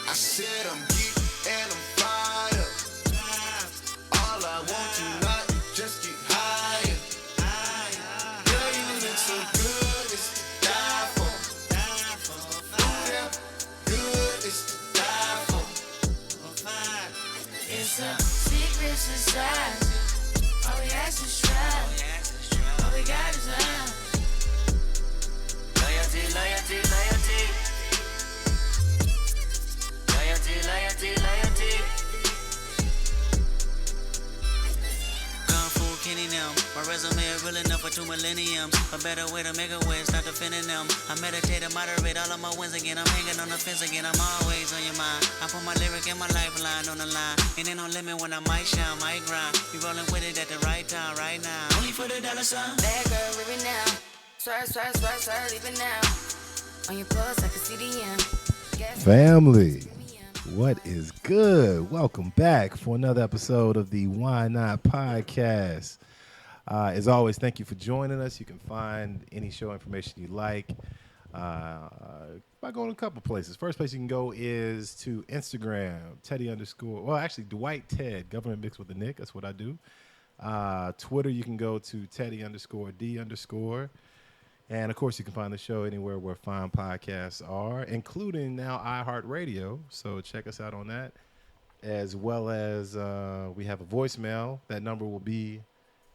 I said I'm geek and I'm fired up. All I want tonight is just get higher. Girl, you look so good, it's to die for. Ooh, yeah, good, it's to die for. It's a secret society. All we ask is try. All we got is love. Loyalty, loyalty, loyalty. Loyalty, loyalty, loyalty. Kung Fu Kenny now. My resume is real enough for 2 millenniums. A better way to make a way, start defending them. I meditate and moderate all of my wins again. I'm hanging on the fence again. I'm always on your mind. I put my lyric and my lifeline on the line. Ain't no limit when I might shine, might grind. Be rolling with it at the right time, right now. Only for the dollar sign. Bad girl, leave it now. Swear, swear, swear, swear, leave it now. On your pulse, I can see the end. Family, what is good? Welcome back for another episode of the Why Not Podcast. As always, thank you for joining us. You can find any show information you like by going to a couple places. First place you can go is to Instagram, Dwight Ted, government mixed with the Nick. That's what I do. Twitter, you can go to Teddy_D_. And, of course, you can find the show anywhere where fine podcasts are, including now iHeartRadio. So check us out on that, as well as we have a voicemail. That number will be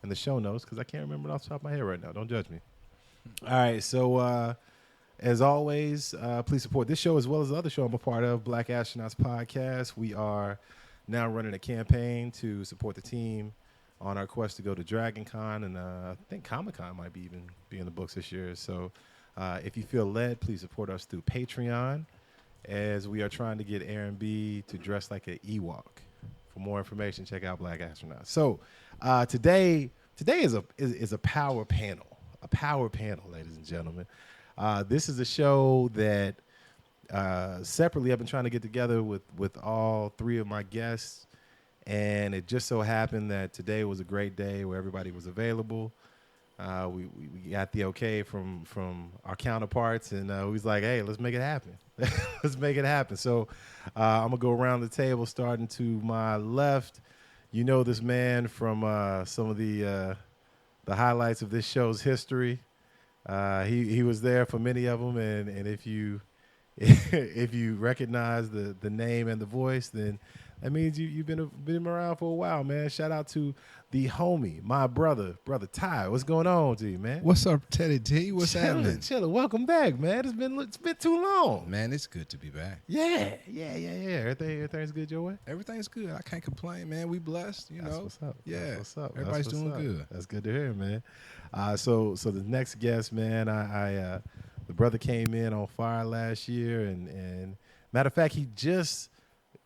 in the show notes because I can't remember it off the top of my head right now. Don't judge me. All right, so as always, please support this show as well as the other show I'm a part of, Black Astronauts Podcast. We are now running a campaign to support the team on our quest to go to Dragon Con, and I think Comic-Con might be in the books this year. So if you feel led, please support us through Patreon, as we are trying to get Aaron B to dress like an Ewok. For more information, check out Black Astronauts. So today is a power panel, ladies and gentlemen. This is a show that separately I've been trying to get together with all three of my guests. And it just so happened that today was a great day where everybody was available. We got the okay from our counterparts, and we was like, hey, let's make it happen. Let's make it happen. So I'm going to go around the table, starting to my left. You know this man from some of the highlights of this show's history. He was there for many of them, and if you recognize the name and the voice, then that means you've been around for a while, man. Shout out to the homie, my brother Ty. What's going on to you, man? What's up, Teddy T? What's happening? Chilling. Welcome back, man. It's been too long. Man, it's good to be back. Yeah. Everything's good your way? Everything's good. I can't complain, man. We blessed, you know. That's what's up. Yeah. That's what's up. Everybody's doing good. That's good to hear, man. So the next guest, man, the brother came in on fire last year, and matter of fact, he just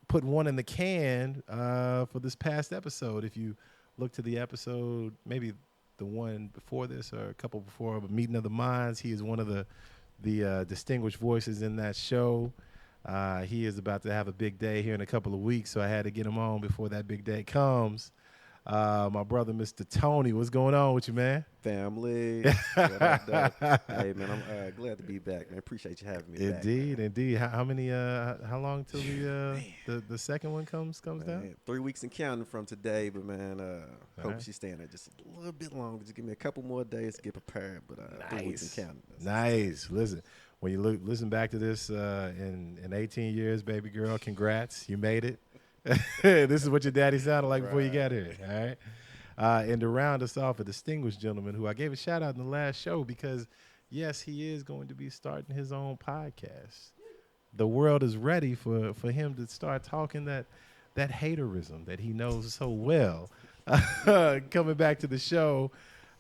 put one in the can for this past episode. If you look to the episode, maybe the one before this or a couple before, but Meeting of the Minds, he is one of the distinguished voices in that show. He is about to have a big day here in a couple of weeks, so I had to get him on before that big day comes. My brother, Mr. Tony, what's going on with you, man? Family. Hey, man, I'm glad to be back, man. Appreciate you having me back. Indeed. How long till the second one comes down? 3 weeks and counting from today, but, man, hope right. she's staying there just a little bit longer. Just give me a couple more days to get prepared, but 3 weeks and counting. Nice. Listen, when you listen back to this in 18 years, baby girl, congrats. You made it. This is what your daddy sounded like before you got here, all right? And to round us off, a distinguished gentleman who I gave a shout out in the last show because, yes, he is going to be starting his own podcast. The world is ready for him to start talking that haterism that he knows so well. Coming back to the show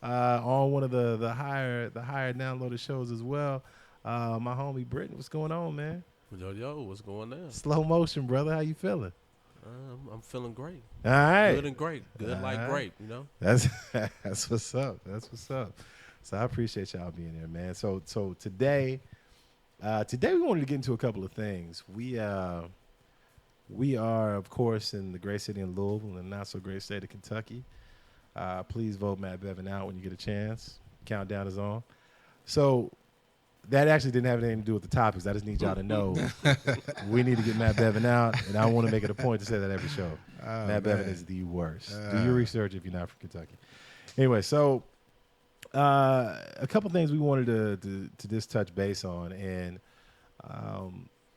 on one of the higher downloaded shows as well, my homie Britton. What's going on, man? Yo, what's going on? Slow motion, brother. How you feeling? I'm feeling great. All right. Good and great. Good like great, you know? That's what's up. That's what's up. So I appreciate y'all being here, man. So today we wanted to get into a couple of things. We are, of course, in the great city of Louisville and the not so great state of Kentucky. Please vote Matt Bevin out when you get a chance. Countdown is on. So that actually didn't have anything to do with the topics. I just need y'all to know we need to get Matt Bevin out, and I want to make it a point to say that every show. Matt Bevin is the worst. Do your research if you're not from Kentucky. Anyway, so a couple things we wanted to just touch base on, and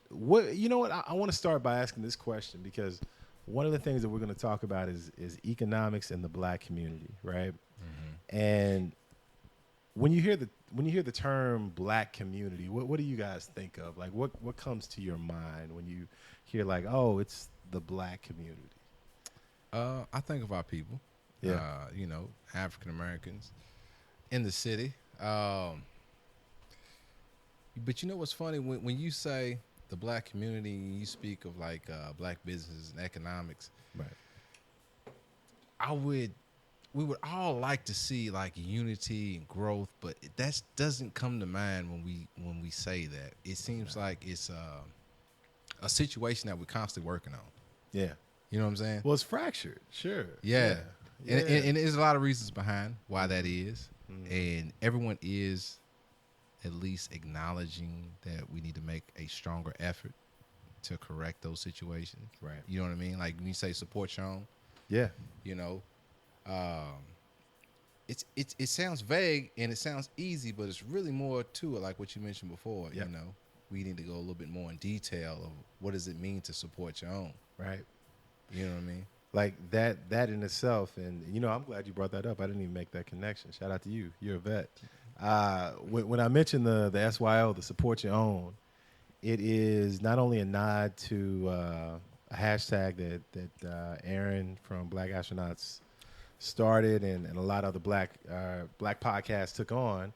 what you know what I want to start by asking this question, because one of the things that we're going to talk about is economics in the Black community, right? Mm-hmm. And when you hear the term Black community, what do you guys think of? Like, what comes to your mind when you hear, like, oh, it's the Black community? I think of our people. Yeah. African Americans in the city. But you know what's funny? When you say the Black community, you speak of like Black business and economics. Right. We would all like to see like unity and growth, but that doesn't come to mind when we say that. It seems like it's a situation that we're constantly working on. Yeah. You know what I'm saying? Well, it's fractured. Sure. Yeah. Yeah. And there's a lot of reasons behind why that is. Mm-hmm. And everyone is at least acknowledging that we need to make a stronger effort to correct those situations. Right. You know what I mean? Like when you say support your own, Yeah. It sounds vague and it sounds easy, but it's really more to it, like what you mentioned before. Yep. We need to go a little bit more in detail of what does it mean to support your own. Right. You know what I mean? Like that in itself, and I'm glad you brought that up. I didn't even make that connection. Shout out to you. You're a vet. When I mentioned the SYO, the support your own, it is not only a nod to a hashtag that Aaron from Black Astronauts started, and a lot of the black podcasts took on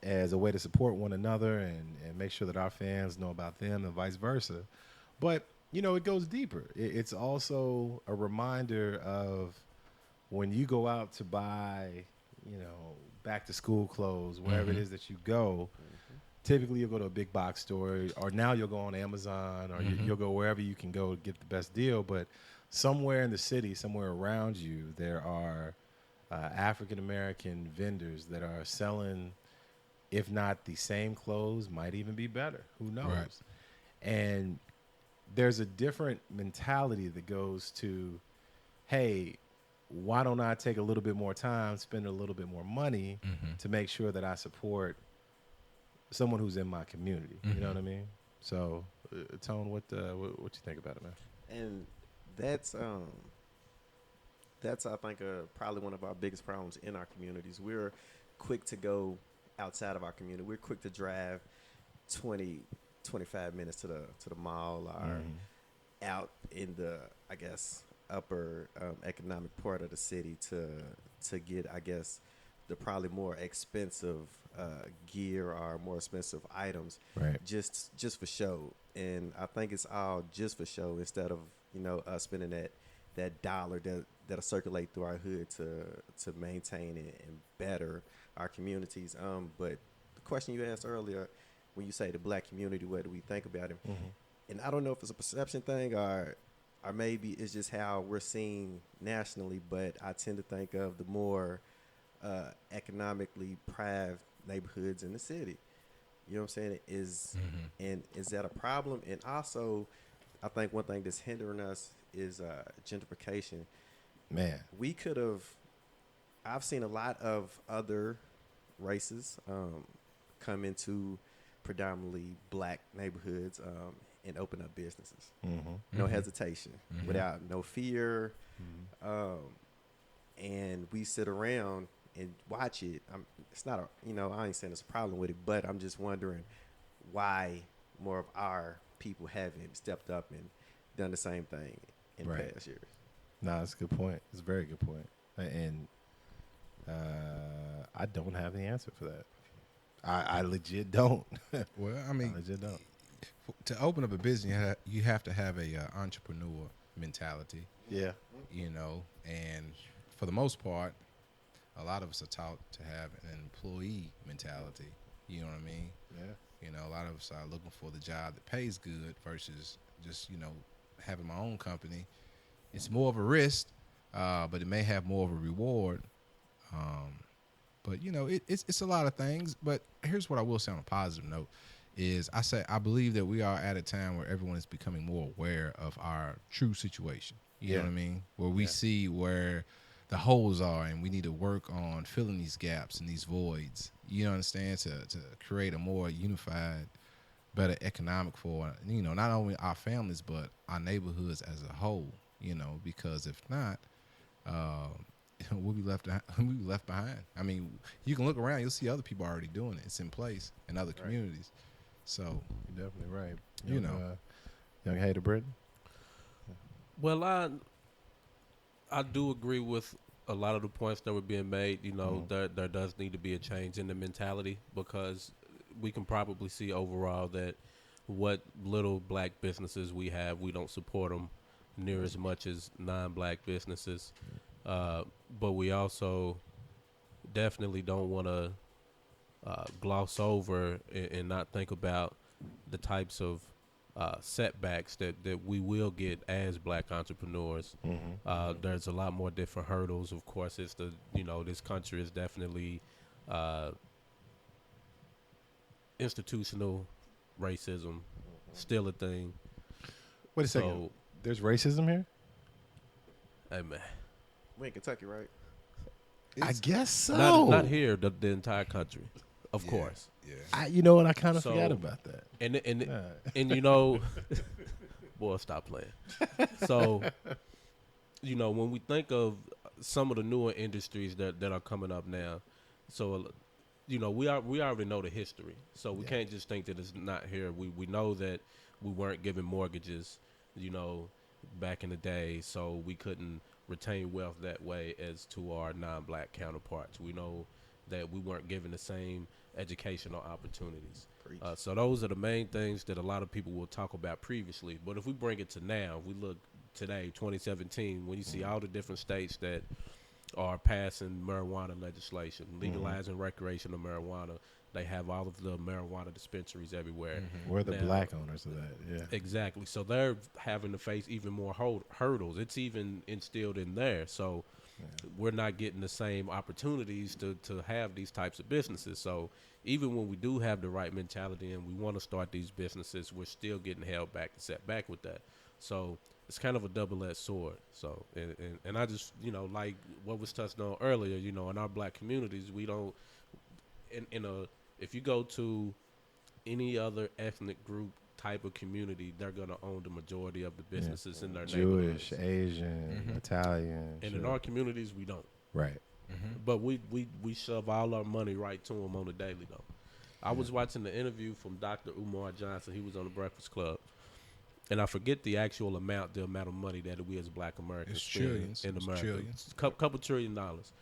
as a way to support one another and make sure that our fans know about them and vice versa. But it goes deeper. It's also a reminder of when you go out to buy, back to school clothes, wherever it is that you go. Typically, you'll go to a big box store, or now you'll go on Amazon, or you'll go wherever you can go to get the best deal. But somewhere in the city, somewhere around you, there are African American vendors that are selling, if not the same clothes, might even be better. Who knows? Right. And there's a different mentality that goes to, hey, why don't I take a little bit more time, spend a little bit more money to make sure that I support someone who's in my community? You know what I mean? So, Tone, what you think about it, man? And that's I think probably one of our biggest problems in our communities. We're quick to go outside of our community. We're quick to drive 25 minutes to the mall or out in the, I guess, upper economic part of the city to get, I guess, the probably more expensive gear or more expensive items, Right. just for show. And I think it's all just for show instead of us spending that dollar that'll circulate through our hood to maintain and better our communities. But the question you asked earlier, when you say the Black community, what do we think about it? And I don't know if it's a perception thing or maybe it's just how we're seen nationally, but I tend to think of the more economically deprived neighborhoods in the city. You know what I'm saying? And is that a problem? And also, I think one thing that's hindering us is gentrification. Man. I've seen a lot of other races come into predominantly Black neighborhoods and open up businesses. No hesitation, without no fear. And we sit around and watch it. It's not I ain't saying it's a problem with it, but I'm just wondering why more of our people haven't stepped up and done the same thing in the past years. No, that's a good point. It's a very good point. And I don't have the answer for that. I legit don't. Well, I mean, I legit don't. To open up a business, you have to have a entrepreneur mentality. Yeah. And for the most part, a lot of us are taught to have an employee mentality. You know what I mean? Yeah. A lot of us are looking for the job that pays good versus just, having my own company. It's more of a risk, but it may have more of a reward. But it's a lot of things. But here's what I will say on a positive note: is I believe that we are at a time where everyone is becoming more aware of our true situation. You know what I mean? Where we see where the holes are, and we need to work on filling these gaps and these voids. You understand? To create a more unified, better economic for not only our families but our neighborhoods as a whole. Because if not, we'll be left behind. I mean, you can look around, you'll see other people already doing it. It's in place in other communities. So You're definitely right. Young Hater Britton. Well, I do agree with a lot of the points that were being made. There does need to be a change in the mentality, because we can probably see overall that what little black businesses we have, we don't support them near as much as non-black businesses. But we also definitely don't want to gloss over and not think about the types of setbacks that we will get as black entrepreneurs. There's a lot more different hurdles. Of course, it's this country is definitely institutional racism still a thing. Wait a second. There's racism here? Hey, man. We in Kentucky, right? I guess so. Not here, the entire country, of course. Yeah. You know what? I kind of forgot about that. And boy, stop playing. So, when we think of some of the newer industries that are coming up now, so we already know the history, so we can't just think that it's not here. We know that we weren't given mortgages, back in the day, so we couldn't retain wealth that way as to our non-black counterparts. We know that we weren't given the same educational opportunities. So those are the main things that a lot of people will talk about previously. But if we bring it to now, we look today, 2017, when you see all the different states that are passing marijuana legislation, legalizing recreational marijuana. They have all of the marijuana dispensaries everywhere. We're the black owners of that, yeah. Exactly. So they're having to face even more hurdles. It's even instilled in there. So we're not getting the same opportunities to have these types of businesses. So even when we do have the right mentality and we want to start these businesses, we're still getting held back and set back with that. So it's kind of a double-edged sword. So, and I just, like what was touched on earlier, in our black communities, we don't, if you go to any other ethnic group type of community, they're going to own the majority of the businesses in their neighborhoods. Jewish, Asian, Italian. And in our communities, we don't. Right. But we shove all our money right to them on the daily, though. I was watching the interview from Dr. Umar Johnson. He was on the Breakfast Club. And I forget the amount of money that we as black Americans spend in America. Trillions. Couple $1 trillion.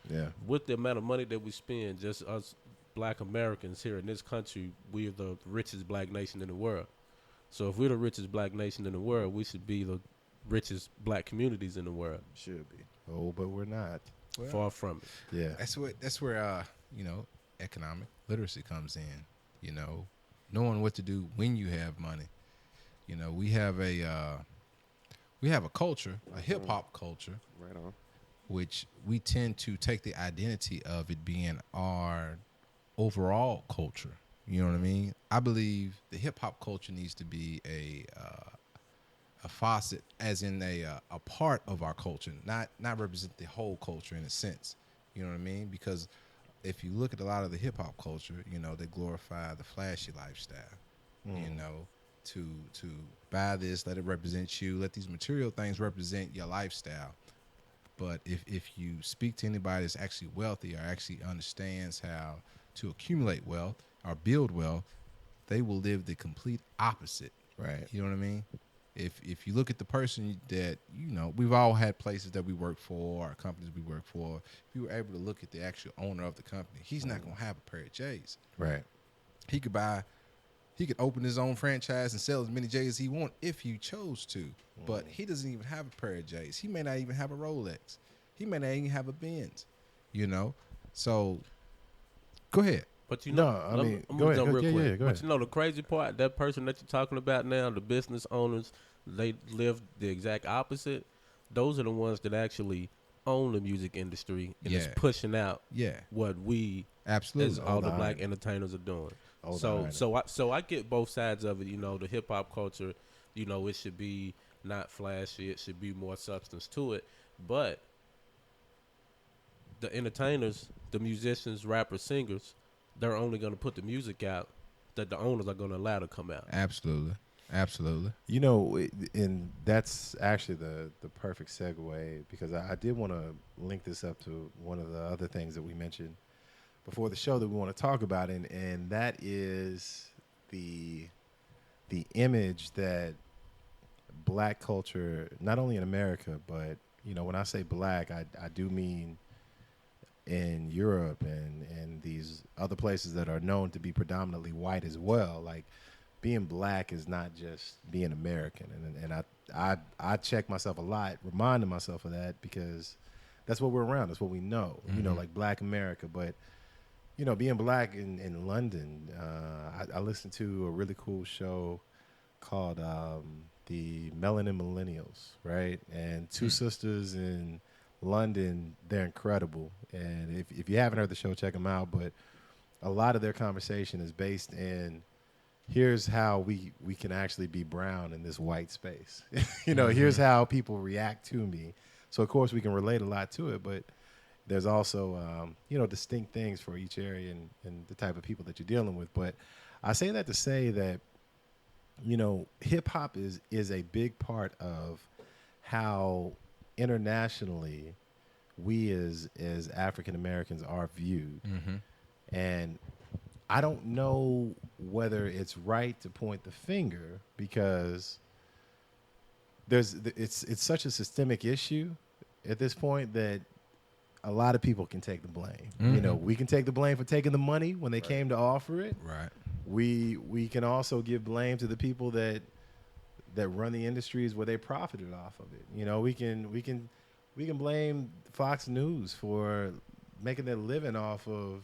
Yeah. With the amount of money that we spend, just us black Americans here in this country, we are the richest black nation in the world. So if we're the richest black nation in the world, we should be the richest black communities in the world. Should be. Oh, but we're not. Well, Far from it. Yeah. That's where economic literacy comes in. Knowing what to do when you have money. We have a culture, a hip hop culture, Right on. which we tend to take the identity of it being our overall culture. You know what I mean? I believe the hip hop culture needs to be a facet, as in a part of our culture, not represent the whole culture in a sense. You know what I mean? Because if you look at a lot of the hip hop culture, they glorify the flashy lifestyle. To buy this, let it represent you, let these material things represent your lifestyle. But if you speak to anybody that's actually wealthy or actually understands how to accumulate wealth or build wealth, they will live the complete opposite. Right. You know what I mean? If you look at the person that, we've all had places that we work for or companies we work for. If you were able to look at the actual owner of the company, he's not going to have a pair of J's. Right. He could open his own franchise and sell as many J's as he wants if he chose to. But he doesn't even have a pair of J's. He may not even have a Rolex. He may not even have a Benz. So go ahead. But No, I mean, go ahead. Jump real Yeah, quick. yeah, go ahead. But the crazy part, that person that you're talking about now, the business owners, they live the exact opposite. Those are the ones that actually own the music industry and Yeah. is pushing out Yeah, what we absolutely. as all the Old black iron. entertainers are doing. Old So iron. so I get both sides of it. You know, the hip hop culture. You know, it should be not flashy. It should be more substance to it. But the entertainers, the musicians, rappers, singers, they're only going to put the music out that the owners are going to allow to come out. Absolutely. Absolutely. You know, and that's actually the perfect segue, because I did want to link this up to one of the other things that we mentioned before the show that we want to talk about, and that is the image that black culture, not only in America, but, you know, when I say black, I do mean in Europe and these other places that are known to be predominantly white as well. Like, being black is not just being American, and I check myself a lot, reminding myself of that, because that's what we're around. That's what we know. You know, like Black America. But, you know, being black in London, I listened to a really cool show called the Melanin Millennials, right? And two sisters in London, they're incredible. And if you haven't heard the show, check them out. But a lot of their conversation is based in, here's how we can actually be brown in this white space. You know, here's how people react to me. So, of course, we can relate a lot to it, but there's also, you know, distinct things for each area and the type of people that you're dealing with. But I say that to say that, you know, hip-hop is a big part of how internationally we as African Americans are viewed. And I don't know whether it's right to point the finger, because it's such a systemic issue at this point that a lot of people can take the blame. You know, we can take the blame for taking the money when they came to offer it. Right. We can also give blame to the people that run the industries where they profited off of it. You know, we can blame Fox News for making their living off of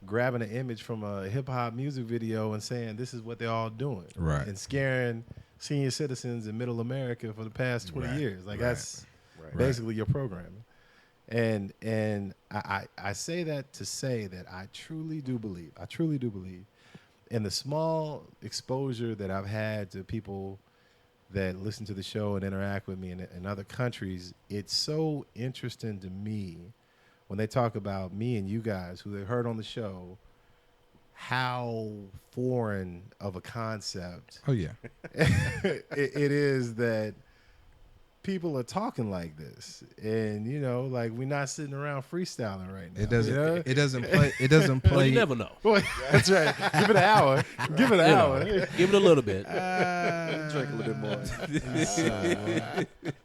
grabbing an image from a hip hop music video and saying this is what they're all doing, Right. and scaring senior citizens in Middle America for the past 20 Right. years. Like, Right. that's Right. basically your programming. And I say that to say that I truly do believe in the small exposure that I've had to people that listen to the show and interact with me in other countries. It's so interesting to me when they talk about me and you guys who they heard on the show, how foreign of a concept Oh yeah. it is that people are talking like this. And, you know, like, we're not sitting around freestyling right now. It doesn't. you know? It doesn't play. It doesn't Well, play. you never know. Boy, that's right. Give it an hour. Give it an hour. Give it a little bit. Drink a little bit more.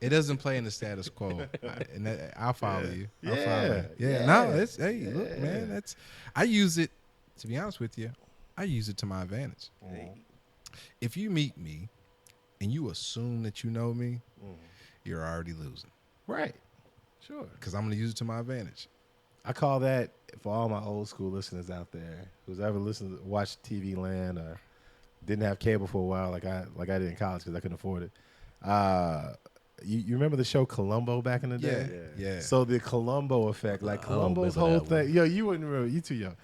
It doesn't play in the status quo, and I'll follow you. I'll Yeah, follow you. yeah. No, it's look, man. That's I use it. To be honest with you, I use it to my advantage. If you meet me and you assume that you know me, you're already losing, Right. Sure. because I'm going to use it to my advantage. I call that, for all my old school listeners out there who's ever watched TV Land or didn't have cable for a while, like I did in college because I couldn't afford it. You remember the show Columbo back in the day? Yeah. So the Columbo effect, like I don't Columbo's remember whole that one. thing. Yo, you wouldn't remember. You too young.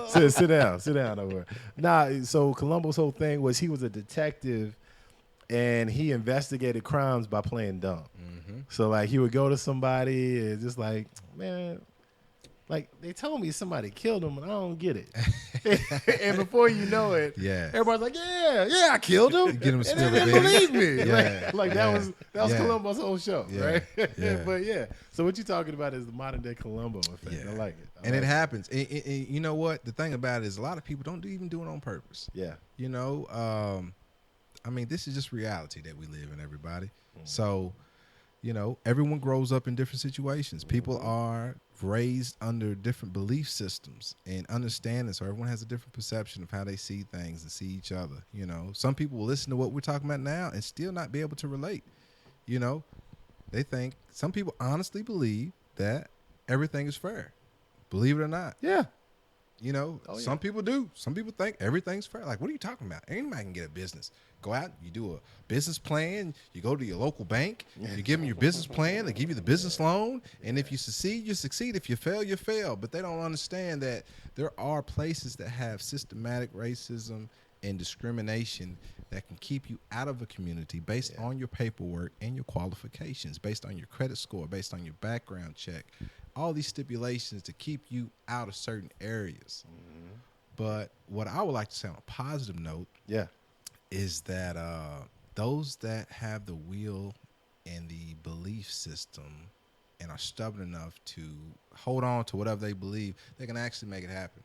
Sit down over. Nah, so Columbo's whole thing was he was a detective and he investigated crimes by playing dumb. So, like, he would go to somebody and just like, man, like, they told me somebody killed him and I don't get it. And before you know it, Yeah. everybody's like, yeah, I killed him. Get him And spill they the didn't beans. believe me. Yeah, Like yeah, that was yeah. Columbo's whole show, Yeah, right? yeah. But yeah, so what you're talking about is the modern day Columbo effect. Yeah. I like it. I And like it happens. And you know what? The thing about it is a lot of people don't even do it on purpose. Yeah. You know, I mean, this is just reality that we live in, everybody. So, you know, everyone grows up in different situations. People are raised under different belief systems and understanding. So everyone has a different perception of how they see things and see each other. You know, some people will listen to what we're talking about now and still not be able to relate. You know, they think, some people honestly believe that everything is fair. Believe it or not. Yeah. You know, some people do. Some people think everything's fair. Like, what are you talking about? Anybody can get a business. Go out, you do a business plan. You go to your local bank. You give them your business plan. They give you the business loan. And if you succeed, you succeed. If you fail, you fail. But they don't understand that there are places that have systematic racism and discrimination that can keep you out of a community based on your paperwork and your qualifications, based on your credit score, based on your background check. All these stipulations to keep you out of certain areas. Mm-hmm. But what I would like to say on a positive note is that those that have the will and the belief system and are stubborn enough to hold on to whatever they believe, they can actually make it happen.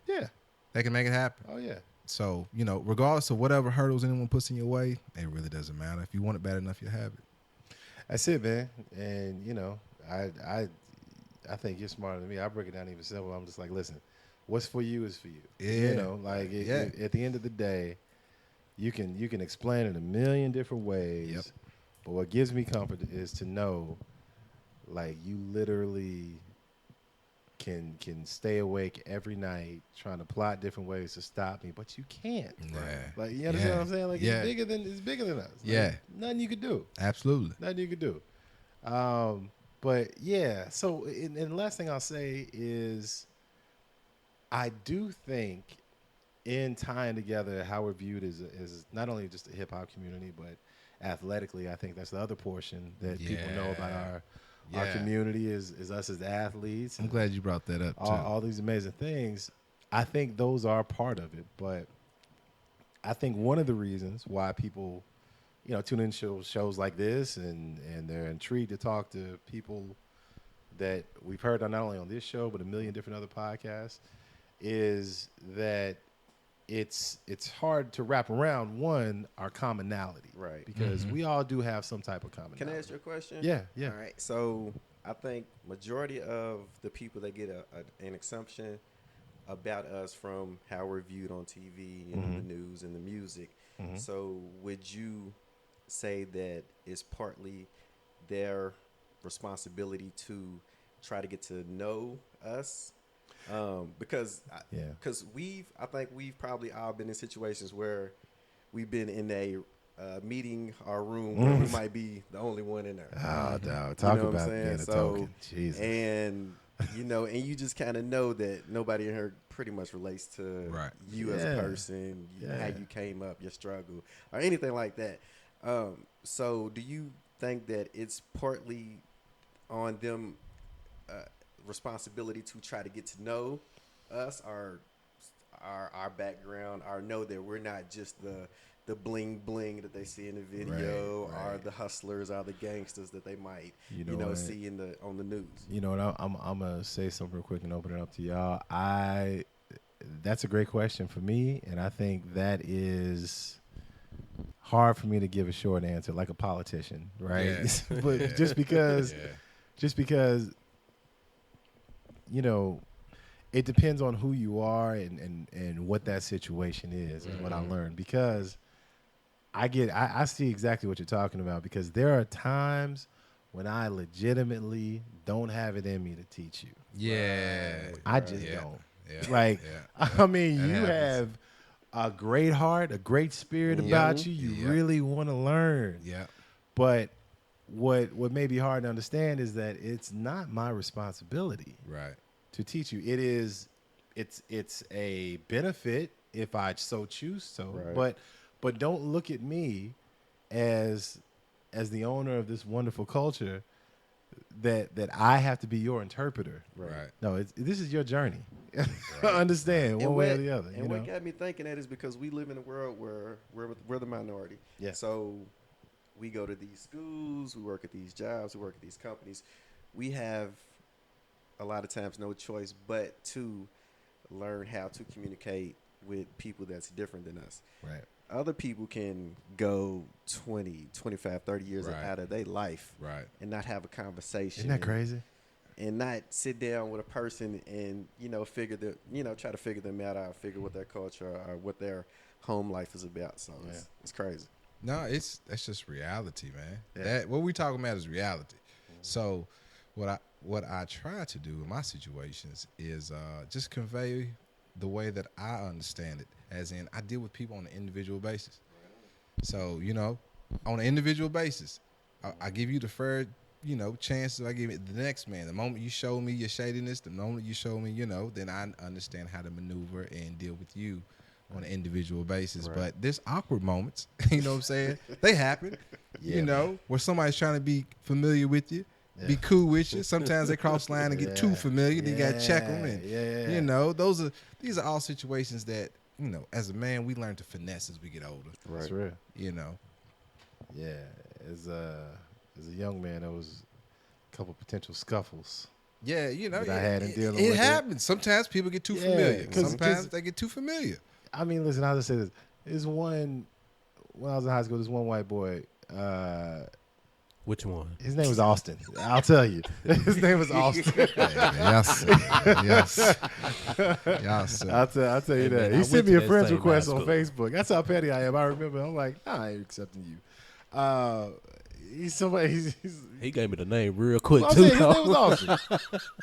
Yeah. They can make it happen. Oh, yeah. So, you know, regardless of whatever hurdles anyone puts in your way, it really doesn't matter. If you want it bad enough, you'll have it. That's it, man. And, you know, I think you're smarter than me. I break it down even simple. I'm just like, listen, what's for you is for you. Yeah. You know, like at the end of the day, you can explain it a million different ways. Yep. But what gives me comfort is to know, like, you literally can stay awake every night trying to plot different ways to stop me, but you can't. Yeah. Like, you understand what I'm saying? Like, Yeah. it's bigger than us. Like, Yeah. Nothing you could do. Absolutely. Nothing you could do. But yeah, so and the last thing I'll say is I do think in tying together how we're viewed as not only just the hip hop community, but athletically, I think that's the other portion that people know about our community is us as athletes. I'm glad you brought that up, too. All these amazing things. I think those are part of it. But I think one of the reasons why people, you know, tune in shows like this and they're intrigued to talk to people that we've heard on not only on this show, but a million different other podcasts, is that it's hard to wrap around, one, our commonality. Right. Because we all do have some type of commonality. Can I ask you a question? Yeah. All right. So I think majority of the people that get an assumption about us from how we're viewed on TV and in the news and the music. So would you say that it's partly their responsibility to try to get to know us? Because I think we've probably all been in situations where we've been in a meeting or room where we might be the only one in there. Oh, dog. Talk about being a token. Jesus. And, you know, and you just kind of know that nobody in here pretty much relates to you as a person, how you came up, your struggle, or anything like that. So do you think that it's partly on them responsibility to try to get to know us, our background, or know that we're not just the bling bling that they see in the video, or the hustlers, or the gangsters that they might see on the news? You know what? I'm gonna say something real quick and open it up to y'all. That's a great question for me, and I think that is hard for me to give a short answer, like a politician, right? Yeah. But just because, you know, it depends on who you are and what that situation is what I learned. Because I see exactly what you're talking about, because there are times when I legitimately don't have it in me to teach you. Yeah. I just don't. Yeah. Like, I mean, you have a great heart, a great spirit about you. You really want to learn. Yeah. But what may be hard to understand is that it's not my responsibility to teach you. It's a benefit if I so choose so. But don't look at me as the owner of this wonderful culture that I have to be your interpreter. Right. No, this is your journey. Understand one way or the other. And what got me thinking that is because we live in a world where we're the minority. Yeah. So we go to these schools, we work at these jobs, we work at these companies. We have a lot of times no choice but to learn how to communicate with people that's different than us. Right. Other people can go 20, 25, 30 years out of their life and not have a conversation. Isn't that crazy? And not sit down with a person and, try to figure them out or figure what their culture or what their home life is about. So it's crazy. No, that's just reality, man. Yeah. What we talking about is reality. So what what I try to do in my situations is just convey the way that I understand it, as in I deal with people on an individual basis. So, on an individual basis, I give you the fair, chances I give it the next man. The moment you show me your shadiness, the moment you show me, then I understand how to maneuver and deal with you on an individual basis. Right. But there's awkward moments, you know what I'm saying? They happen, where somebody's trying to be familiar with you, be cool with you. Sometimes they cross the line and get too familiar. Then you got to check them. And, these are all situations that, as a man, we learn to finesse as we get older. Right. That's real. Yeah. As a young man, there was a couple potential scuffles. Yeah, that I had in dealing it with happens. Sometimes people get too familiar. 'cause Sometimes they get too familiar. I mean, listen, I'll just say this. There's one, when I was in high school, there's one white boy. Which one? His name was Austin. I'll tell you. His name was Austin. Yes. I'll tell you Hey, that. man, I He went sent to me a that friend's same request high on school. Facebook. That's how petty I am. I remember. I'm like, nah, I ain't accepting you. He's somebody. He's He gave me the name real quick I'm too. saying his name was Austin.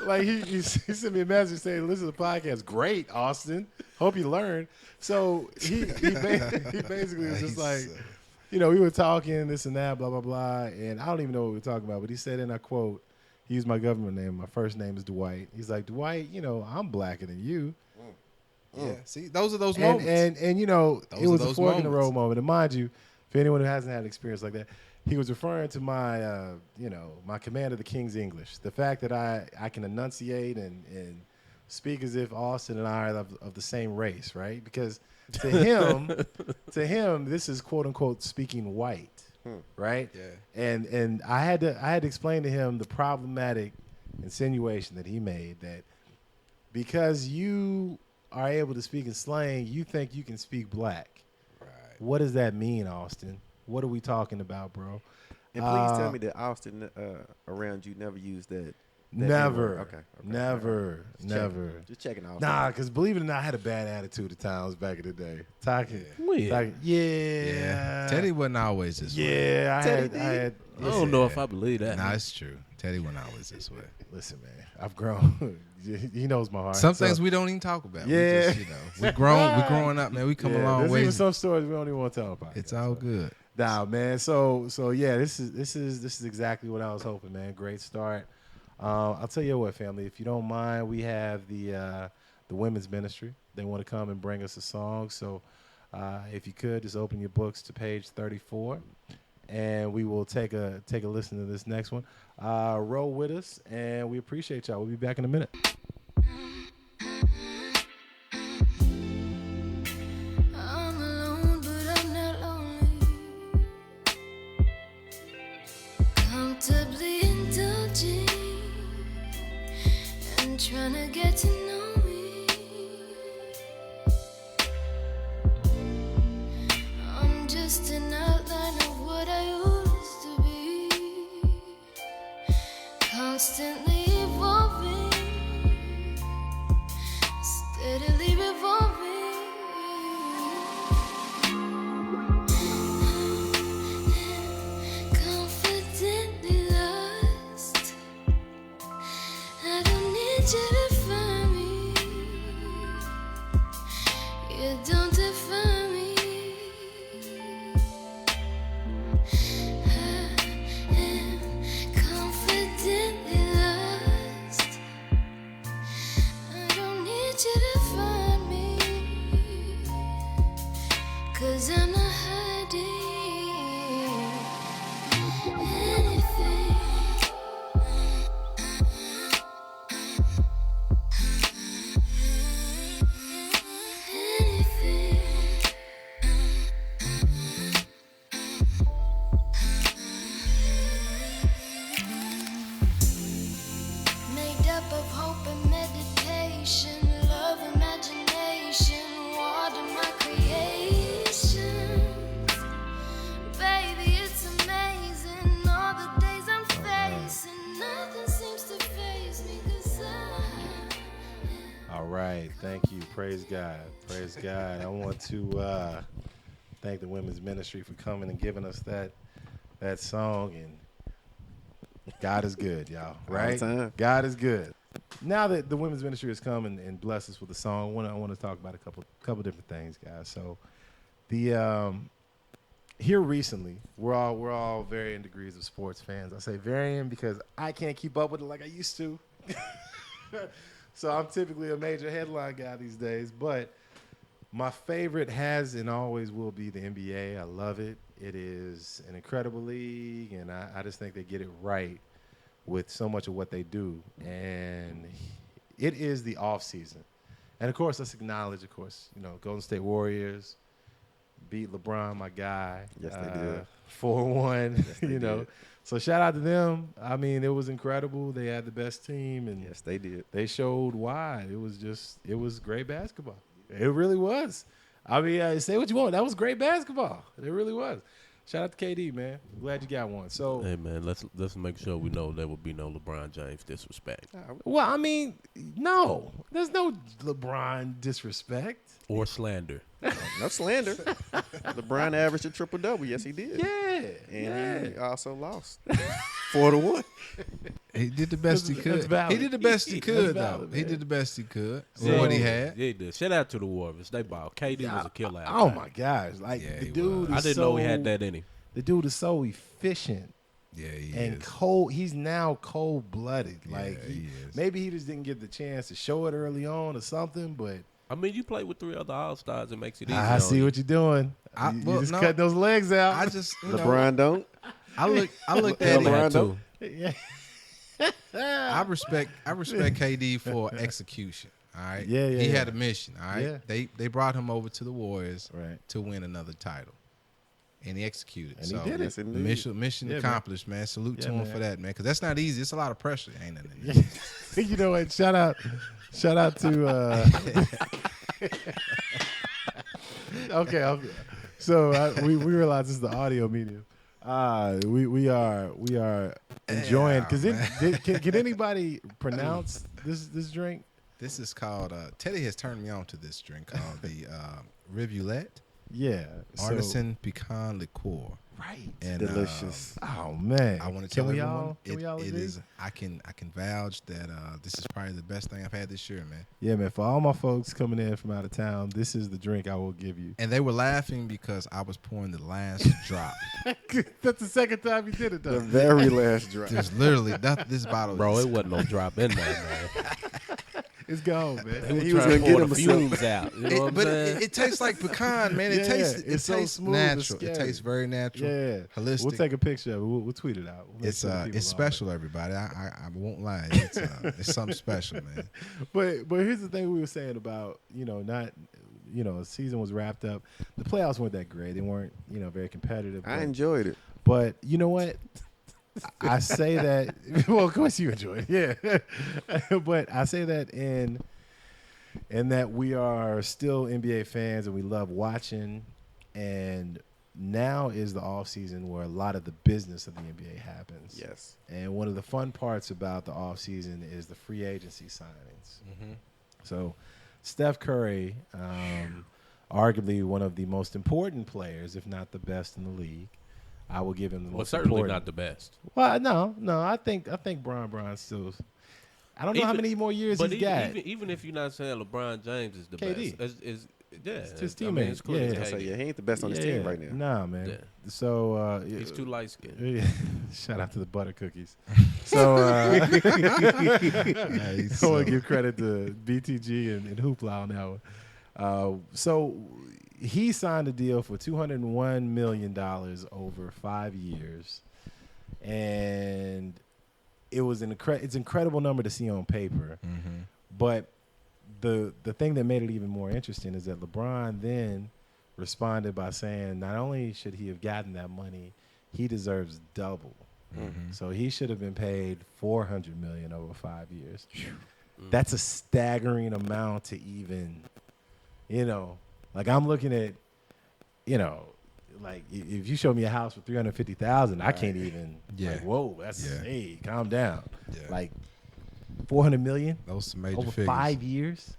Like he sent me a message saying, "Listen to the podcast. Great, Austin. Hope you learned." So he basically was just like, we were talking this and that, blah blah blah, and I don't even know what we were talking about. But he said, and I quote, he used my government name. My first name is Dwight. He's like, Dwight, I'm blacker than you. Yeah. See, those are those And moments. and it Those was are a those fork in the road moments. moment. And mind you, for anyone who hasn't had an experience like that, he was referring to my, my command of the King's English. The fact that I can enunciate and speak as if Austin and I are of the same race, right? Because to him, this is quote unquote speaking white, right? Yeah. And I had to explain to him the problematic insinuation that he made, that because you are able to speak in slang, you think you can speak black. Right. What does that mean, Austin? What are we talking about, bro? And please tell me that Austin around you never used that. Never. N-word. Okay. Never. Just Never. checking. Just checking Austin. Nah, because believe it or not, I had a bad attitude at times back in the day. Talking. Yeah. Yeah. Teddy wasn't always this way. Yeah, I Teddy had. I don't know if I believe that. Nah, it's true. Teddy wasn't always this way. Listen, man, I've grown. He knows my heart. Some So, things we don't even talk about. Yeah. We just, we're growing up, man. We come a long there's way. even some stories we don't even want to tell about. It's all good. Nah, man. So yeah, this is exactly what I was hoping, man. Great start. I'll tell you what, family. If you don't mind, we have the women's ministry. They want to come and bring us a song. So if you could, just open your books to page 34, and we will take a listen to this next one. Roll with us, and we appreciate y'all. We'll be back in a minute. I'm alone, but I'm not lonely. Comfortably indulging and trying to get to know me. I'm just an outline of what I used to be, constantly evolving, steadily revolving. Confidently lost. I don't need you to find me. You don't define me. I am confidently lost. I don't need you to find me, 'cause I'm not hiding anything. Anything. Made up of hope and meditation, love, imagination, water my creation. Baby, it's amazing all the days I'm facing. Nothing seems to faze me 'cause All right. Thank you. Praise God. Praise God. I want to thank the women's ministry for coming and giving us that song. And God is good, y'all. the Right? time. God is good. Now that the women's ministry has come and blessed us with a song, I want to talk about a couple different things, guys. So the here recently, we're all varying degrees of sports fans. I say varying because I can't keep up with it like I used to. So I'm typically a major headline guy these days, but my favorite has and always will be the NBA. I love it. It is an incredible league, and I just think they get it right with so much of what they do. And it is the off season. And, of course, let's acknowledge, Golden State Warriors beat LeBron, my guy. Yes, they did. 4-1, Yes, they did. So shout out to them. I mean, it was incredible. They had the best team, and Yes, they did. they showed why. It was great basketball. It really was. I mean, say what you want. That was great basketball. It really was. Shout out to KD, man. Glad you got one. So, Hey man, let's make sure we know there will be no LeBron James disrespect well, I mean, no. There's no LeBron disrespect. or slander. No slander. LeBron averaged a triple-double. Yes, he did. Yeah. And he also lost 4-1. He did the best he That's could. valid. He did the best he That's could, valid, though. He man. did the best he could So- with what he had. Yeah, he did. Shout out to the Warriors. They ball. KD was a killer. out Oh there. my gosh! Like Yeah, the he dude, I is didn't know he had that in him. The dude is so efficient Yeah, he and is. cold. He's now cold blooded. Yeah, Like he is. maybe he just didn't get the chance to show it early on or something. But I mean, you play with 3 other All-Stars. It makes it easy. I on see you. what you're doing. I- You well, just no. cut those legs out. I just, you know, LeBron don't. I looked Hell, at they it. had LeBron to. yeah. I respect KD for execution. All right. Yeah, yeah, He yeah. had a mission. All right. Yeah. They brought him over to the Warriors Right. to win another title, and he executed. And he so did it. Yes, indeed. mission Yeah, man. accomplished, man. Salute to Yeah, him man. for that, man. Because that's not easy. It's a lot of pressure. Ain't nothing. in it. You know what? Shout out to. Okay. So we realize this is the audio medium. We are enjoying because can anybody pronounce this drink? This is called. Teddy has turned me on to this drink called the Rivulet Yeah, so- Artisan Pecan Liqueur. right. And Delicious. Oh man, I want to Can tell we everyone all? Can we all it agree? is. I can vouch that this is probably the best thing I've had this year, man. Yeah, man. For all my folks coming in from out of town, this is the drink I will give you. And they were laughing because I was pouring the last drop. That's the second time you did it, The though. very last drop. There's literally this bottle. Bro, is- it wasn't no drop in there, man. It's gone, man. He was Trying gonna to get pour him the a sip. fumes out. You know what I'm but saying? it tastes like pecan, man. It Yeah, tastes it's so tastes smooth, it's natural. It scary. tastes very natural. Yeah, holistic. We'll take a picture of it. We'll tweet it out. We'll make It's sure the people it's know special, everybody. I won't lie. It's something special, man. But here's the thing we were saying about the season was wrapped up. The playoffs weren't that great. They weren't very competitive. I but- enjoyed it. But you know what? I say that. Well, of course you enjoy it. Yeah, but I say that in that we are still NBA fans and we love watching. And now is the off season where a lot of the business of the NBA happens. Yes. And one of the fun parts about the off season is the free agency signings. So, Steph Curry, arguably one of the most important players, if not the best in the league. I will give him the Well, most certainly important. not the best. Well, no. I think Bron still. I don't know how Even- many more years But he's got. even if you're not saying LeBron James is the KD. best, It's his I mean, teammate. it's clear Yeah. it's I say, KD. yeah, he ain't the best on his team right now. Nah, man. Yeah. So He's too light skinned. shout out to the butter cookies. So I want to give credit to BTG and Hoopla on that one. So he signed a deal for $201 million over 5 years, and it was it's an incredible number to see on paper. But the thing that made it even more interesting is that LeBron then responded by saying not only should he have gotten that money, he deserves double. So he should have been paid $400 million over 5 years. That's a staggering amount to even, like I'm looking at, like if you show me a house for $350,000, I can't even. Yeah. Like, whoa, that's Yeah. hey, calm down. Yeah. Like $400 million Those some major over figures. 5 years.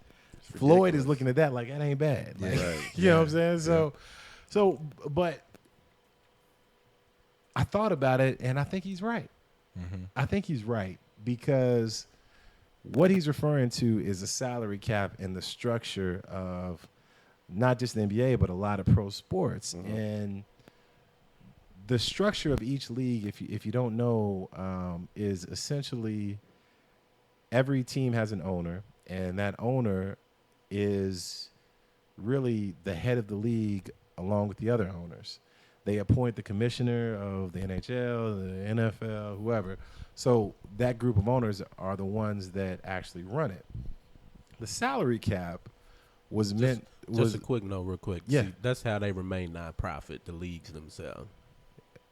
Floyd is looking at that like that ain't bad. Like, Yeah. Right. you know what I'm saying? So, but I thought about it, and I think he's right. I think he's right because what he's referring to is a salary cap and the structure of not just the NBA, but a lot of pro sports. And the structure of each league, if you don't know, is essentially every team has an owner, and that owner is really the head of the league along with the other owners. They appoint the commissioner of the NHL, the NFL, whoever. So that group of owners are the ones that actually run it. The salary cap was meant Just a quick note, real quick. Yeah. See, that's how they remain nonprofit. The leagues themselves.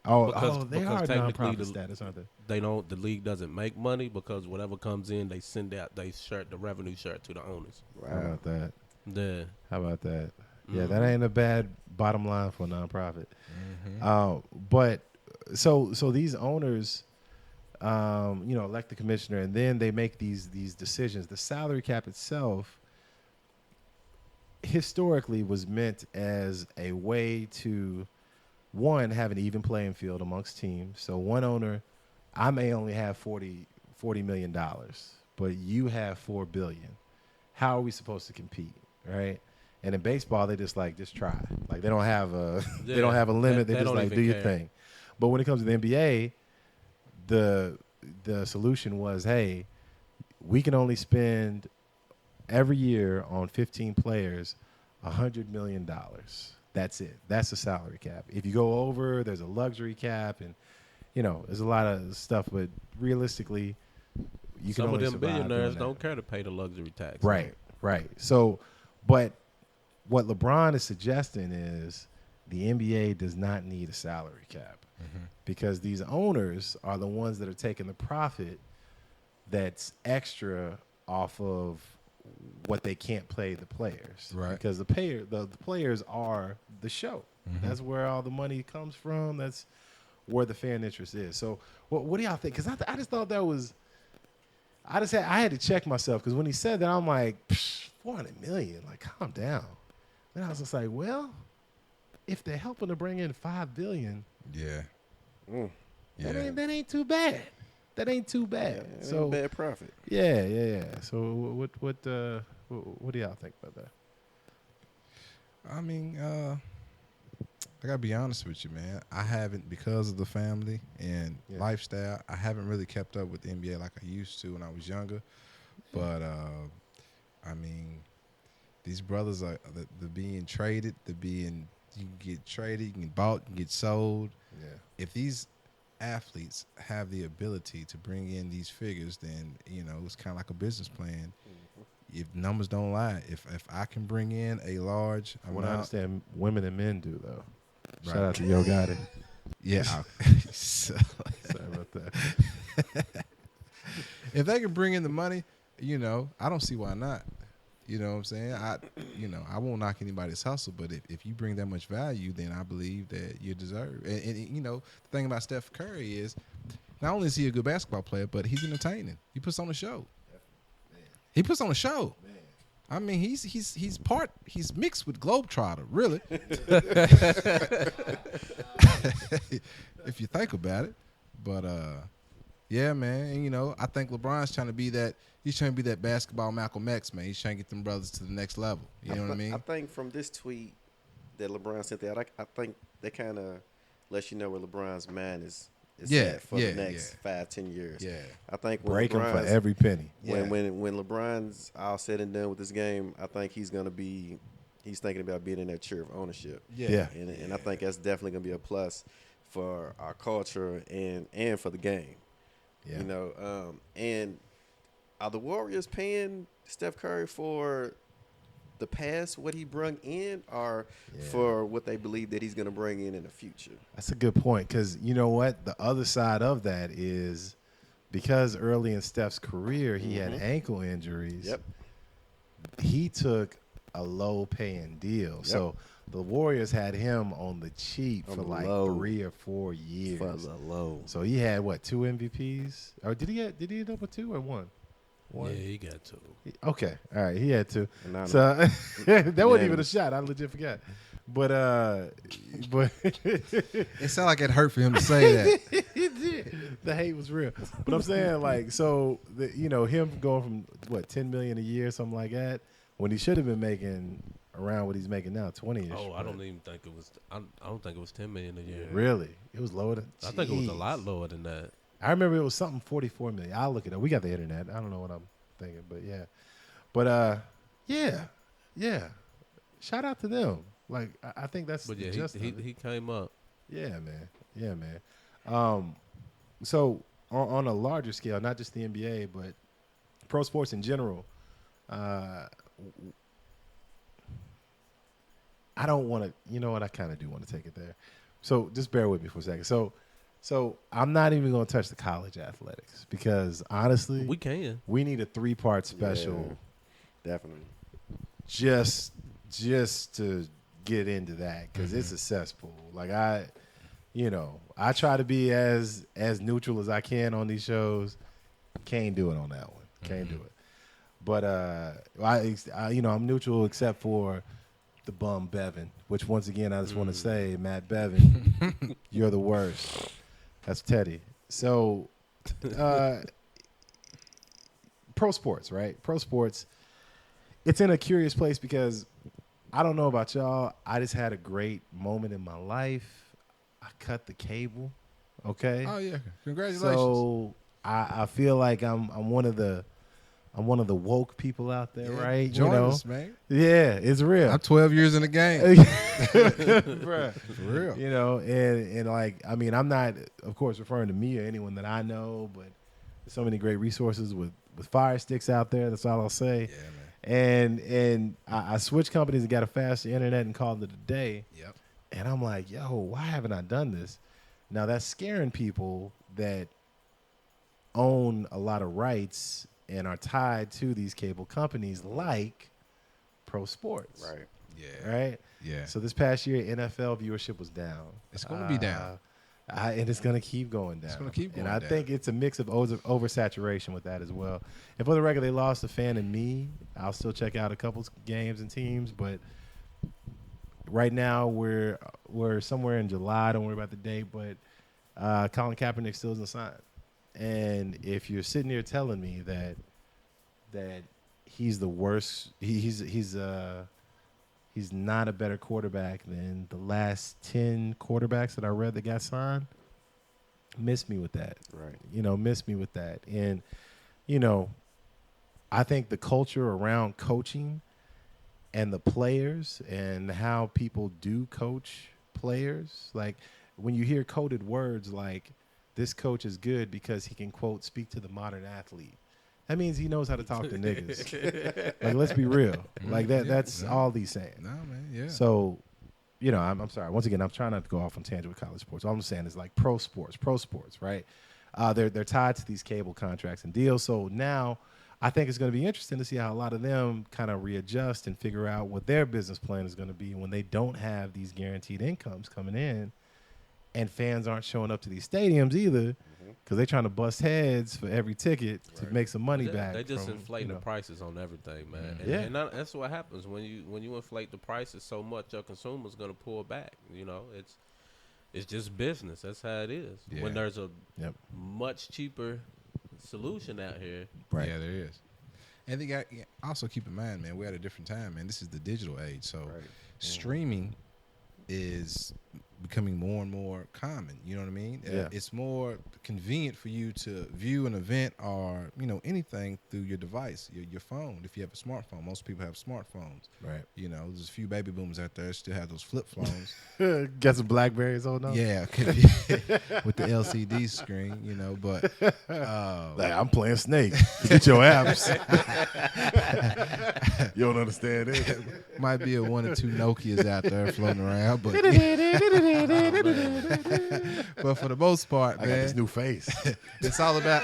They are technically nonprofit status, aren't they? They don't. The league doesn't make money because whatever comes in, they send out. They share the revenue share to the owners. How about that? Yeah. How about that? Yeah, that ain't a bad bottom line for a nonprofit. But so these owners, elect the commissioner, and then they make these decisions. The salary cap itself historically was meant as a way to, one, have an even playing field amongst teams. So one owner, I may only have $40 million, but you have $4 billion. How are we supposed to compete, right? And in baseball, they just try. Like they don't have a they don't have a limit. They just like do your thing. But when it comes to the NBA, the solution was, hey, we can only spend every year on 15 players $100 million. That's it. That's the salary cap. If you go over, there's a luxury cap, and there's a lot of stuff. But realistically, you can Some only of them survive billionaires doing don't care to pay the luxury tax. Right. So, but what LeBron is suggesting is the NBA does not need a salary cap because these owners are the ones that are taking the profit that's extra off of what they can't pay the players. Right. Because the players are the show. That's where all the money comes from. That's where the fan interest is. So what do y'all think? Because I just thought that was – I had to check myself because when he said that, I'm like, $400 million, like calm down. Then I was just like, well, if they're helping to bring in $5 billion, that ain't too bad. That ain't too bad. Yeah, so bad profit. Yeah. So what do y'all think about that? I mean, I gotta be honest with you, man. I haven't, because of the family and lifestyle, I haven't really kept up with the NBA like I used to when I was younger. But I mean, these brothers they're being traded. You can get traded, you can get bought, you can get sold. Yeah. If these athletes have the ability to bring in these figures, then it's kind of like a business plan. If numbers don't lie, if I can bring in a large amount, I understand women and men do though. Right. Shout out to Yo Gotti. Yeah. Sorry about that. If they can bring in the money, I don't see why not. You know what I'm saying? I won't knock anybody's hustle, but if you bring that much value, then I believe that you deserve. And the thing about Steph Curry is, not only is he a good basketball player, but he's entertaining. He puts on a show. He puts on a show. Man. I mean, he's mixed with Globetrotter, really. If you think about it. But yeah, man. And, I think LeBron's trying to be that. He's trying to be that basketball Malcolm X, man. He's trying to get them brothers to the next level. You know what I mean? I think from this tweet that LeBron sent out, I think that kind of lets you know where LeBron's mind is at for the next 5-10 years. Yeah. I think when Break him for every penny. When LeBron's all said and done with this game, I think he's thinking about being in that chair of ownership. Yeah. And I think that's definitely going to be a plus for our culture and for the game. Yeah. And are the Warriors paying Steph Curry for the past, what he brung in, or for what they believe that he's going to bring in the future? That's a good point because you know what? The other side of that is because early in Steph's career he had ankle injuries. Yep. He took a low-paying deal. Yep. So the Warriors had him on the cheap for like 3 or 4 years. For the low. So he had 2 MVPs? Or did he end up with 2 or 1? Yeah, he got 2. Okay, all right, he had 2. So that wasn't even a shot. I legit forgot. But it sounded like it hurt for him to say that. It did. The hate was real. But I'm saying, like, so, him going from, what, $10 million a year, something like that, when he should have been making around what he's making now, 20-ish. Oh, I don't even think it was. I don't think it was $10 million a year. Really? It was lower than. I think it was a Jeez. lot lower than that. I remember it was something $44 million. I'll look it up. We got the internet. I don't know what I'm thinking, but yeah. But yeah. Shout out to them. Like I think that's But yeah, just he came up. Yeah, man. So on a larger scale, not just the NBA, but pro sports in general, I don't want to. You know what? I kind of do want to take it there. So just bear with me for a second. So I'm not even going to touch the college athletics because honestly, we need a 3-part special. Yeah, definitely. Just to get into that because it's a cesspool. Like I try to be as neutral as I can on these shows. Can't do it on that one. Can't do it. But I'm neutral except for the bum Bevan, which once again I just want to say, Matt Bevan, you're the worst. That's Teddy. So, pro sports, right? Pro sports. It's in a curious place because I don't know about y'all. I just had a great moment in my life. I cut the cable. Okay. Oh yeah, congratulations. So I feel like I'm one of the woke people out there, right? Join us, man. Yeah, it's real. I'm 12 years in the game. Bruh. For real. And like, I mean, I'm not, of course, referring to me or anyone that I know, but there's so many great resources with Fire Sticks out there. That's all I'll say. Yeah, man. And I switched companies and got a faster internet and called it a day. Yep. And I'm like, yo, why haven't I done this? Now that's scaring people that own a lot of rights and are tied to these cable companies like pro sports. Right. Yeah. Right? Yeah. So this past year, NFL viewership was down. It's going to be down. And it's going to keep going down. It's gonna keep going And I down. think it's a mix of oversaturation with that as well. And for the record, they lost a fan in me. I'll still check out a couple games and teams, but right now we're somewhere in July. Don't worry about the date, but Colin Kaepernick still isn't signed. And if you're sitting here telling me that he's the worst, he's not a better quarterback than the last 10 quarterbacks that I read that got signed, miss me with that. Right. Miss me with that. And, I think the culture around coaching and the players and how people do coach players, like when you hear coded words like this coach is good because he can, quote, speak to the modern athlete. That means he knows how to talk to niggas. Like, let's be real. Like that's all he's saying. No, man. Yeah. So, I'm sorry. Once again, I'm trying not to go off on tangent with college sports. All I'm saying is like pro sports, right? They're tied to these cable contracts and deals. So now I think it's going to be interesting to see how a lot of them kind of readjust and figure out what their business plan is going to be when they don't have these guaranteed incomes coming in and fans aren't showing up to these stadiums either because they're trying to bust heads for every ticket to make some money back. They just from, inflate the prices on everything, man. Yeah. And that's what happens when you inflate the prices so much, your consumer's going to pull back. It's just business. That's how it is. Yeah. When there's a Yep. much cheaper solution out here. Right. Yeah, there is. And they got also keep in mind, man, we're at a different time, man. This is the digital age, so streaming is becoming more and more common. You know what I mean? Yeah. It's more convenient for you to view an event or anything through your device, your phone. If you have a smartphone, most people have smartphones. Right. There's a few baby boomers out there still have those flip phones. Got some Blackberries on now? Yeah, with the LCD screen. But Like, I'm playing Snake. Get your apps. You don't understand it. might be a 1 or 2 Nokias out there floating around, but but for the most part, I got man, this new face. it's all about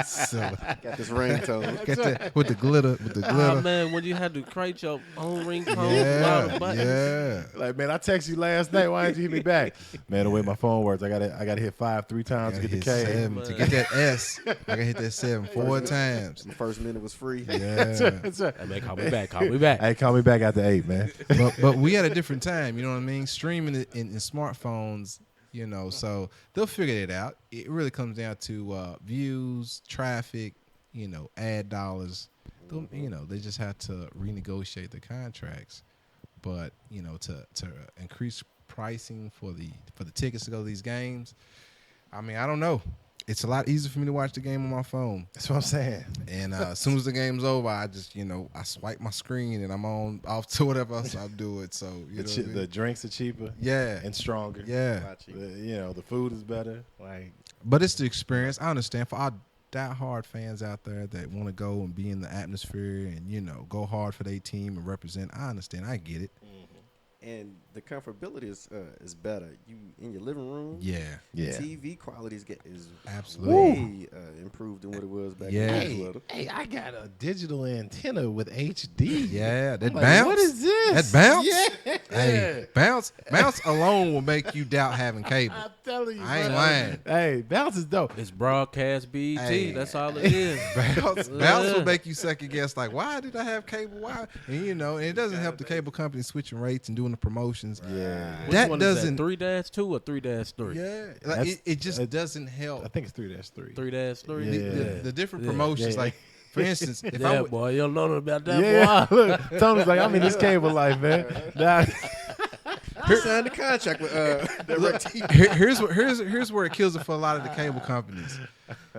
so, Got this ringtone. get that, with the glitter. Oh, man, when you had to create your own ringtone, Yeah, buttons. yeah. Like, man, I texted you last night. Why didn't you hit me back? Man, the way my phone works, I gotta hit 5 3 times to Gotta get the hit K. 7 to get that S. I gotta hit that 7 4 times. The first minute was free. Yeah, That's right. Hey, man, call me back. Call me back. Hey, call me back after 8, man. but we at a different time. You know what I mean? Streaming in smartphones You know, so they'll figure it out. It really comes down to views, traffic, you know, ad dollars. You know, they just have to renegotiate the contracts. But, you know, to increase pricing for the tickets to go to these games, I mean, I don't know. It's a lot easier for me to watch the game on my phone. That's what I'm saying. And as soon as the game's over, I just, you know, I swipe my screen and I'm off to whatever else I do it. So, you know what I mean? The drinks are cheaper. Yeah. And stronger. Yeah. You know, the food is better. Like, But it's the experience. I understand for our diehard fans out there that want to go and be in the atmosphere and, you know, go hard for their team and represent. I understand. I get it. And the comfortability is better. You in your living room. Yeah. yeah. TV quality is Absolutely. way improved than what it was back Yeah. when it was little. Hey, I got a digital antenna with HD. Yeah. That I'm like, bounce. what is this? That bounce? Yeah. Hey, bounce alone will make you doubt having cable. I'm telling you. I ain't bro. lying. Hey, bounce is dope. It's broadcast BET. Hey. That's all it is. Bounce will make you second guess, like, why did I have cable? Why? And, you know, and it doesn't help the cable company switching rates and doing the promotions. Yeah. Which That one doesn't. is that, 3-2 or 3-3? Yeah. Like, That's- it just doesn't help. I think it's 3-3. 3-3. Yeah. The different Yeah. promotions, Yeah. like, for instance, if Yeah, I would, boy, you don't know nothing about that, Yeah, boy. look, Tony's like, I'm in this cable life, man. Nah. He signed a contract with DirecTV. here's where it kills it for a lot of the cable companies.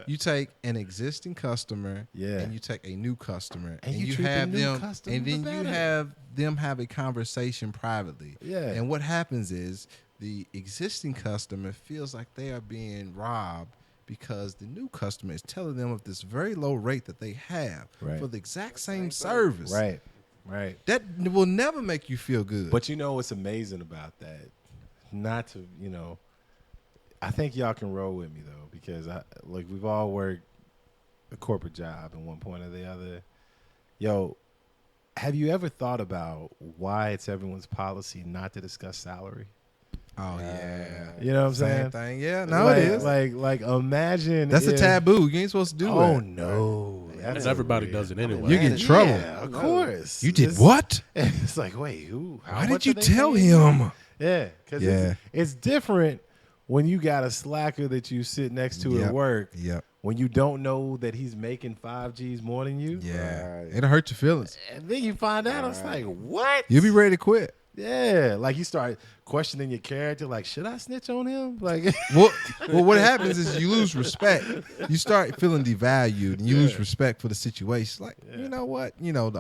You take an existing customer, Yeah. and you take a new customer, And you you treat the have new them, customer and then you better. have them have a conversation privately. Yeah. And what happens is the existing customer feels like they are being robbed because the new customer is telling them of this very low rate that they have Right. for the exact same service. Right. That will never make you feel good. But you know what's amazing about that? Not to, you know, I think y'all can roll with me though, because we've all worked a corporate job at one point or the other. Yo, have you ever thought about why it's everyone's policy not to discuss salary? oh yeah. You know what I'm Same saying? thing. Yeah, no, like, it is. Like imagine That's a if- taboo. You ain't supposed to do Oh that. no. And That's everybody weird. does it anyway. You get in trouble. Yeah, of course. You did It's- what? It's like, wait, who? How Why much did you are they tell paying? him? Yeah, because Yeah. it's different when you got a slacker that you sit next to Yep. at work Yep. when you don't know that he's making 5 G's more than you. Yeah. Right. It'll hurt your feelings. And then you find out, it's like, what? You'll be ready to quit. Yeah, like you start questioning your character, like, should I snitch on him? Like, Well, what happens is you lose respect. You start feeling devalued, and you lose respect for the situation. Like, you know what? You know,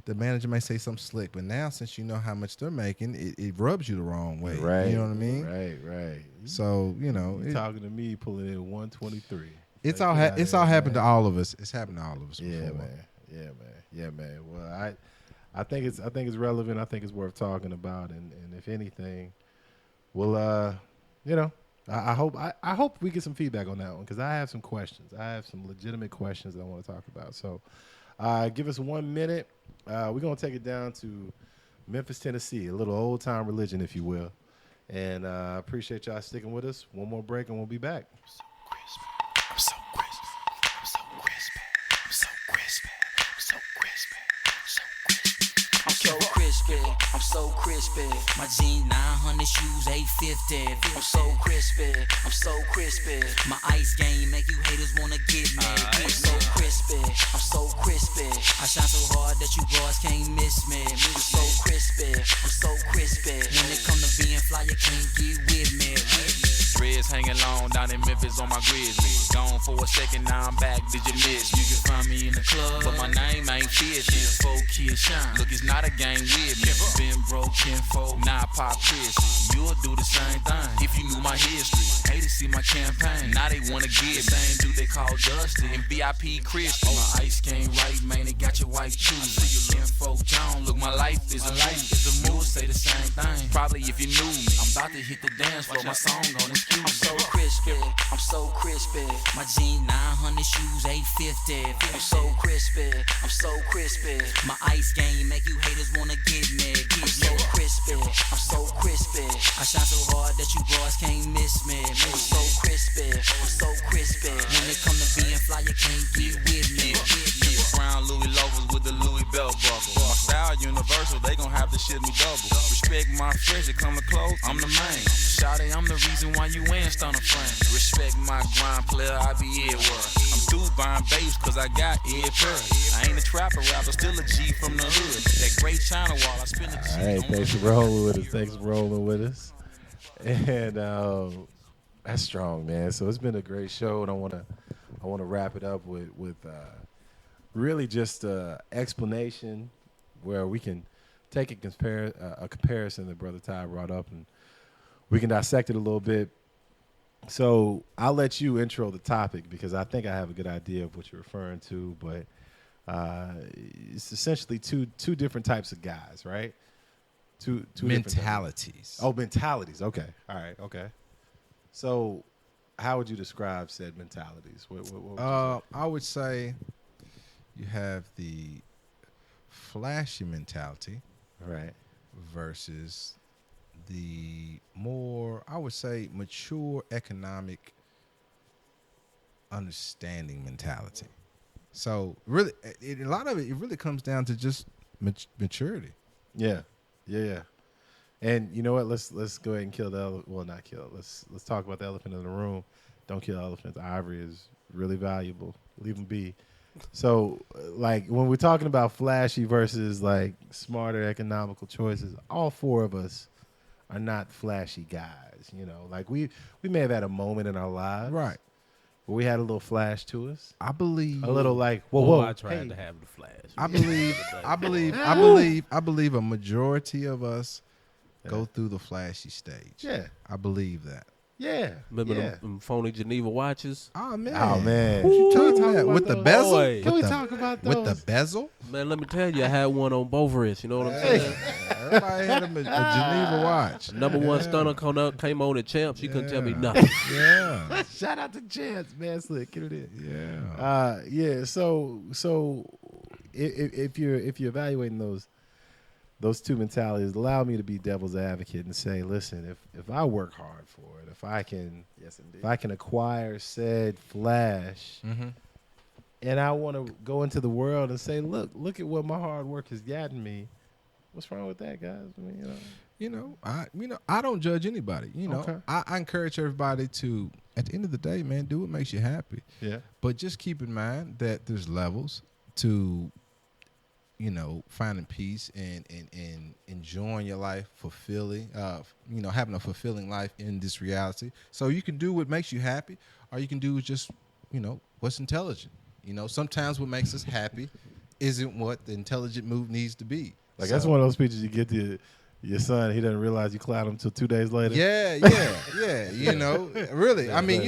the manager may say something slick, but now since you know how much they're making, it rubs you the wrong way. right? You know what I mean? Right. So you know, You talking to me, pulling in 123. it's Like, all get out of it's here, all happened man. to all of us. It's happened to all of us. Yeah, before. man. Well, I think it's relevant. I think it's worth talking about, and if anything, we'll you know, I hope we get some feedback on that one, because I have some questions. I have some legitimate questions that I want to talk about. So, give us 1 minute. We're gonna take it down to Memphis, Tennessee, a little old time religion, if you will, and I appreciate y'all sticking with us. One more break, and we'll be back. I'm so crispy. I'm so crispy. I'm so crispy. I'm so crispy. I'm so crispy. I'm so crispy. My jeans 900, shoes 850. I'm so crispy. I'm so crispy. My ice game make you haters wanna get mad. I'm so crispy. I'm so crispy. I shine so hard that you boys can't miss me. I'm so crispy. I'm so crispy. When it come to being fly, you can't get with me. Dreads hanging long down in Memphis on my grizzly. Gone for a second, now I'm back. Did you miss? You can find me in the club, but my name ain't fishing. 4 kids shine. Look, it's not a game with me. Been broke, kinfolk, now pop Chris. You'll do the same thing if you knew my history. Hate to see my campaign. Now they wanna get same dude they call Dusty and VIP Chris. My ice game right, man. It got your white too. See you kinfolk John. Look, my life is a move. Say the same thing. Probably if you knew me, I'm about to hit the dance floor. My song on excuse. I'm so crispy, I'm so crispy. My jeans 900, shoes 850. I'm so crispy, I'm so crispy. My ice game make you haters wanna get mad. I'm so crispy, I'm so crispy. I shine so hard that you boys can't miss me. I'm so crispy, I'm so crispy. When it come to being fly, you can't get with me. Brown Louis loafers with the Louis belt buckle. My style universal, they gon' have to shit me double. Respect my I'm fresh, it come to clothes, I'm the main. Shawty, I'm the reason why you in stunner frame. Respect my grind, player, I be everywhere. I'm through buying babes, cause I got every pair. I ain't a trapper rapper, still a G from the hood. That great China wall, I spend a G All right, on thanks for rolling with us. Thanks for rolling with us. And that's strong, man. So it's been a great show, and I want to wrap it up with really just explanation where we can take a comparison that Brother Ty brought up, and we can dissect it a little bit. So I'll let you intro the topic because I think I have a good idea of what you're referring to, but it's essentially two different types of guys, right? Two mentalities. Oh, mentalities. Okay. All right. Okay. So how would you describe said mentalities? What would you say? I would say you have the flashy mentality, Right. versus the more, I would say, mature economic understanding mentality. So really, a lot of it really comes down to just maturity. Yeah. And you know what? Let's go ahead and kill the elephant. Well, not kill. Let's talk about the elephant in the room. Don't kill elephants. Ivory is really valuable. Leave them be. So, like, when we're talking about flashy versus like smarter economical choices, all four of us are not flashy guys. You know, like we may have had a moment in our lives, Right. where we had a little flash to us, I believe a little like, Boy, whoa, I tried hey. to have the flash. I believe a majority of us go through the flashy stage. Yeah. I believe that. Yeah. Remember yeah. them phony Geneva watches? Oh man. Oh man. What you Can we talking talk about? about With the those? bezel? Boy. Can we With the- talk about With those? the bezel? Man, let me tell you, I had one on both wrists. You know what I'm saying? Everybody had a Geneva watch. Number one stunner came on at Champs. You couldn't tell me nothing. Yeah. Shout out to Chance, man. Slick, get it in. Yeah. Yeah. So if you're evaluating those two mentalities, allow me to be devil's advocate and say, listen, if I work hard for it, if I can acquire said flash, Mm-hmm. and I want to go into the world and say, look at what my hard work has gotten me. What's wrong with that, guys? I mean, I don't judge anybody. Okay. I encourage everybody to, at the end of the day, man, do what makes you happy. yeah. But just keep in mind that there's levels to, finding peace and enjoying your life, fulfilling, having a fulfilling life in this reality. So you can do what makes you happy, or you can do just, what's intelligent. Sometimes what makes us happy isn't what the intelligent move needs to be. Like, that's one of those pictures you get to your son. He doesn't realize you clowned him until 2 days later. Yeah. Really. I mean,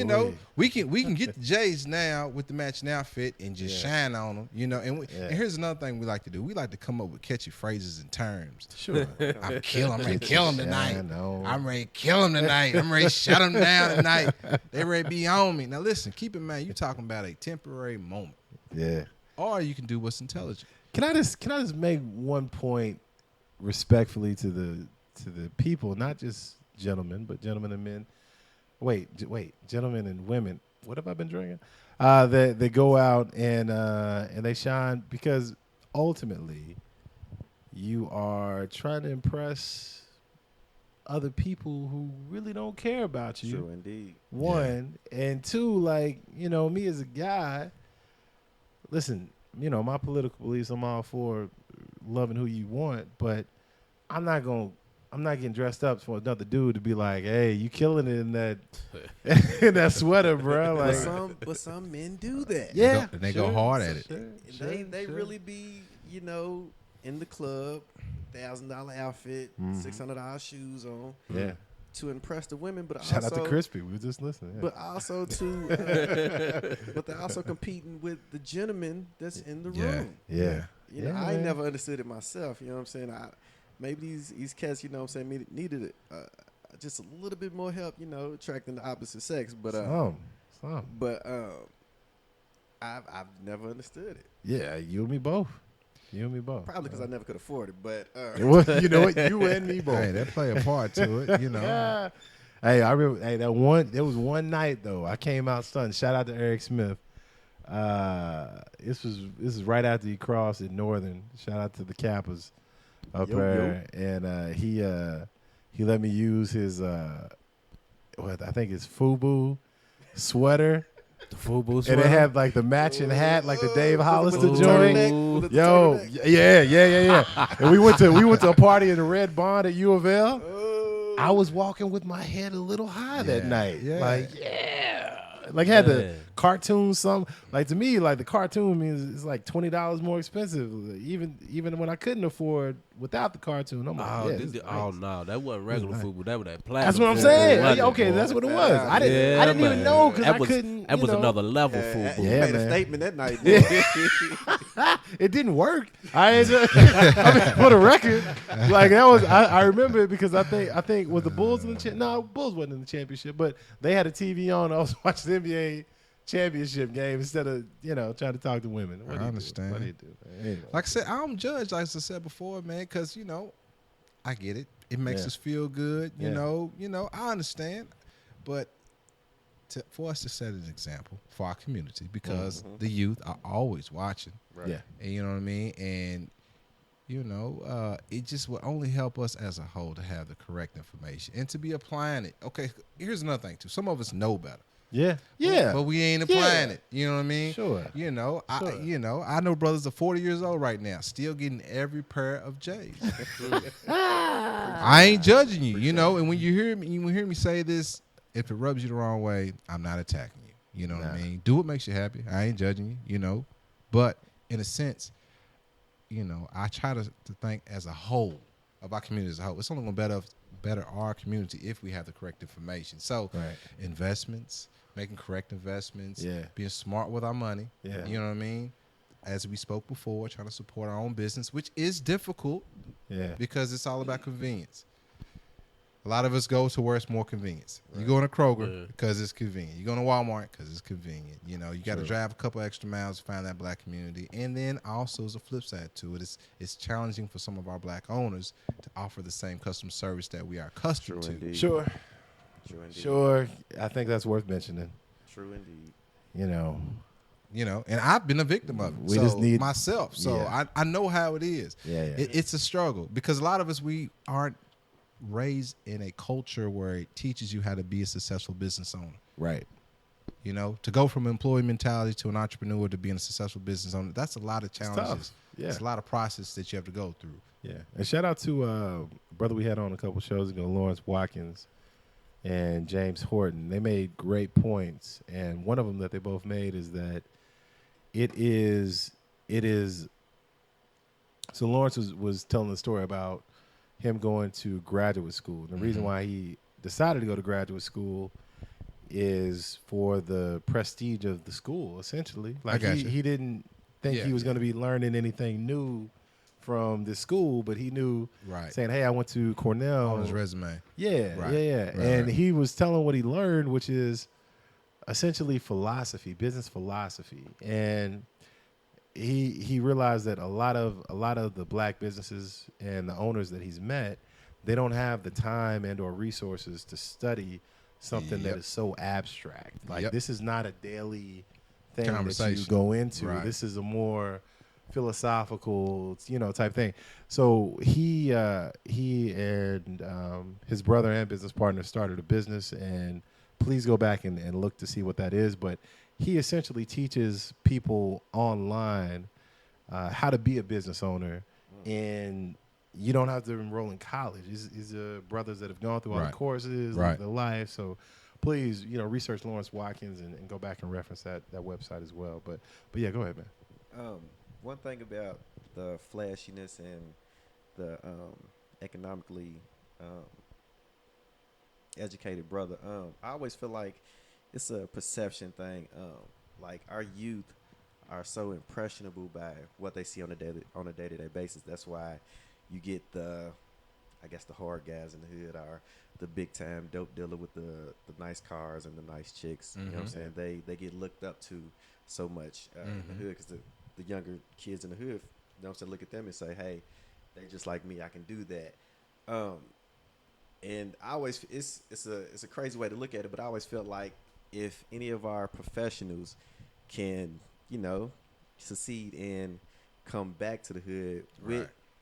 we can get the J's now with the matching outfit and just shine on them, And here's another thing we like to do. We like to come up with catchy phrases and terms. Sure. I'm ready to kill him tonight. I know. I'm ready to kill him tonight. I'm ready to shut him down tonight. They ready to be on me. Now listen, keep in mind, you're talking about a temporary moment. Yeah. Or you can do what's intelligent. Can I just make one point respectfully to the people, not just gentlemen, but gentlemen and men. Wait, gentlemen and women. What have I been drinking? They go out and they shine because ultimately you are trying to impress other people who really don't care about you. True indeed. One, and two, like, me as a guy, listen, my political beliefs, I'm all for loving who you want, but I'm not getting dressed up for another dude to be like, hey, you killing it in that in that sweater, bro. Like, But some men do that. yeah, And they go hard at it. They really be, in the club, $1,000 outfit, $600 shoes on, yeah. to impress the women. But Shout also, out to Crispy. We were just listening. Yeah. But also but they're also competing with the gentleman that's in the room. yeah. I man. never understood it myself. You know what I'm saying? Maybe these cats, needed just a little bit more help. Attracting the opposite sex. But Some. I've never understood it. Yeah, you and me both. Probably because I never could afford it. But Well, you know what? You and me both. Hey, that play a part to it, Hey, I remember. Hey, there was one night though. I came out stunned. Shout out to Eric Smith. This is right after he crossed at Northern. Shout out to the Kappas up there, and He let me use his what I think it's FUBU sweater. The FUBU And it had like the matching hat, like the Dave Hollister with the joint. turtleneck, with the Yo, turtleneck. yeah. And we went to a party in the Red Barn at U of L. I was walking with my head a little high that night. Yeah. Like had the cartoon like to me, like the cartoon means it's like $20 more expensive. Even when I couldn't afford without the cartoon, I'm like, this is nice. No, that wasn't regular FUBU. That was that platinum. That's what I'm FUBU, saying. wasn't it, Okay, boy? that's what it was. I didn't even know because I couldn't. That was you know. another level FUBU. You Yeah, made man. a statement that night. Boy. It didn't work. I mean, for the record, like that was. I remember it because I think was the Bulls in the no, Bulls wasn't in the championship, but they had a TV on. I was watching the NBA championship game instead of trying to talk to women. What do I you understand. Do? What do you do? Anyway. Like I said, I don't judge. Like I said before, man, because I get it. It makes Yeah. us feel good. Yeah. I understand, but for us to set an example for our community, because the youth are always watching. Right. Yeah. And you know what I mean? And, it just will only help us as a whole to have the correct information and to be applying it. Okay, here's another thing, too. Some of us know better. Yeah. Yeah. But we ain't applying it. You know what I mean? Sure. I know brothers are 40 years old right now, still getting every pair of J's. I ain't judging you, and when you hear me say this, if it rubs you the wrong way, I'm not attacking you. You know what I mean? Do what makes you happy. I ain't judging you, But in a sense, I try to think as a whole of our community as a whole. It's only going to better our community if we have the correct information. So investments, making correct investments, being smart with our money. Yeah. You know what I mean? As we spoke before, trying to support our own business, which is difficult because it's all about convenience. A lot of us go to where it's more convenience. You go to Kroger because it's convenient. You go to Walmart because it's convenient. You got to drive a couple extra miles to find that black community. And then also there's a flip side to it. It's challenging for some of our black owners to offer the same customer service that we are accustomed to. Indeed. Sure. True indeed. Sure. I think that's worth mentioning. True indeed. And I've been a victim of it. We just need myself. So I know how it is. Yeah. It's a struggle because a lot of us, we aren't raised in a culture where it teaches you how to be a successful business owner. Right. To go from employee mentality to an entrepreneur to being a successful business owner, that's a lot of challenges. It's a lot of process that you have to go through. Yeah. And shout out to brother we had on a couple shows ago, Lawrence Watkins and James Horton. They made great points. And one of them that they both made is that it is so Lawrence was telling the story about him going to graduate school. The reason why he decided to go to graduate school is for the prestige of the school, essentially. Like he didn't think he was going to be learning anything new from this school, but he knew saying, hey, I went to Cornell. On his resume. Yeah. And he was telling what he learned, which is essentially philosophy, business philosophy. And he realized that a lot of the black businesses and the owners that he's met, they don't have the time and or resources to study something that is so abstract. Like this is not a daily thing that you go into. This is a more philosophical, type thing. So he and his brother and business partner started a business, and please go back and look to see what that is. But he essentially teaches people online how to be a business owner, and you don't have to enroll in college. These are brothers that have gone through all the courses, lived their life. So please, research Lawrence Watkins and go back and reference that website as well. But yeah, go ahead, man. One thing about the flashiness and the economically educated brother, I always feel like it's a perception thing. Like our youth are so impressionable by what they see on a day-to-day basis. That's why you get the hard guys in the hood are the big time dope dealer with the nice cars and the nice chicks. You know what I'm saying? They get looked up to so much in the hood because the younger kids in the hood, you know what I'm saying, look at them and say, hey, they just like me, I can do that. And I always, it's a crazy way to look at it, but I always felt like if any of our professionals can, succeed and come back to the hood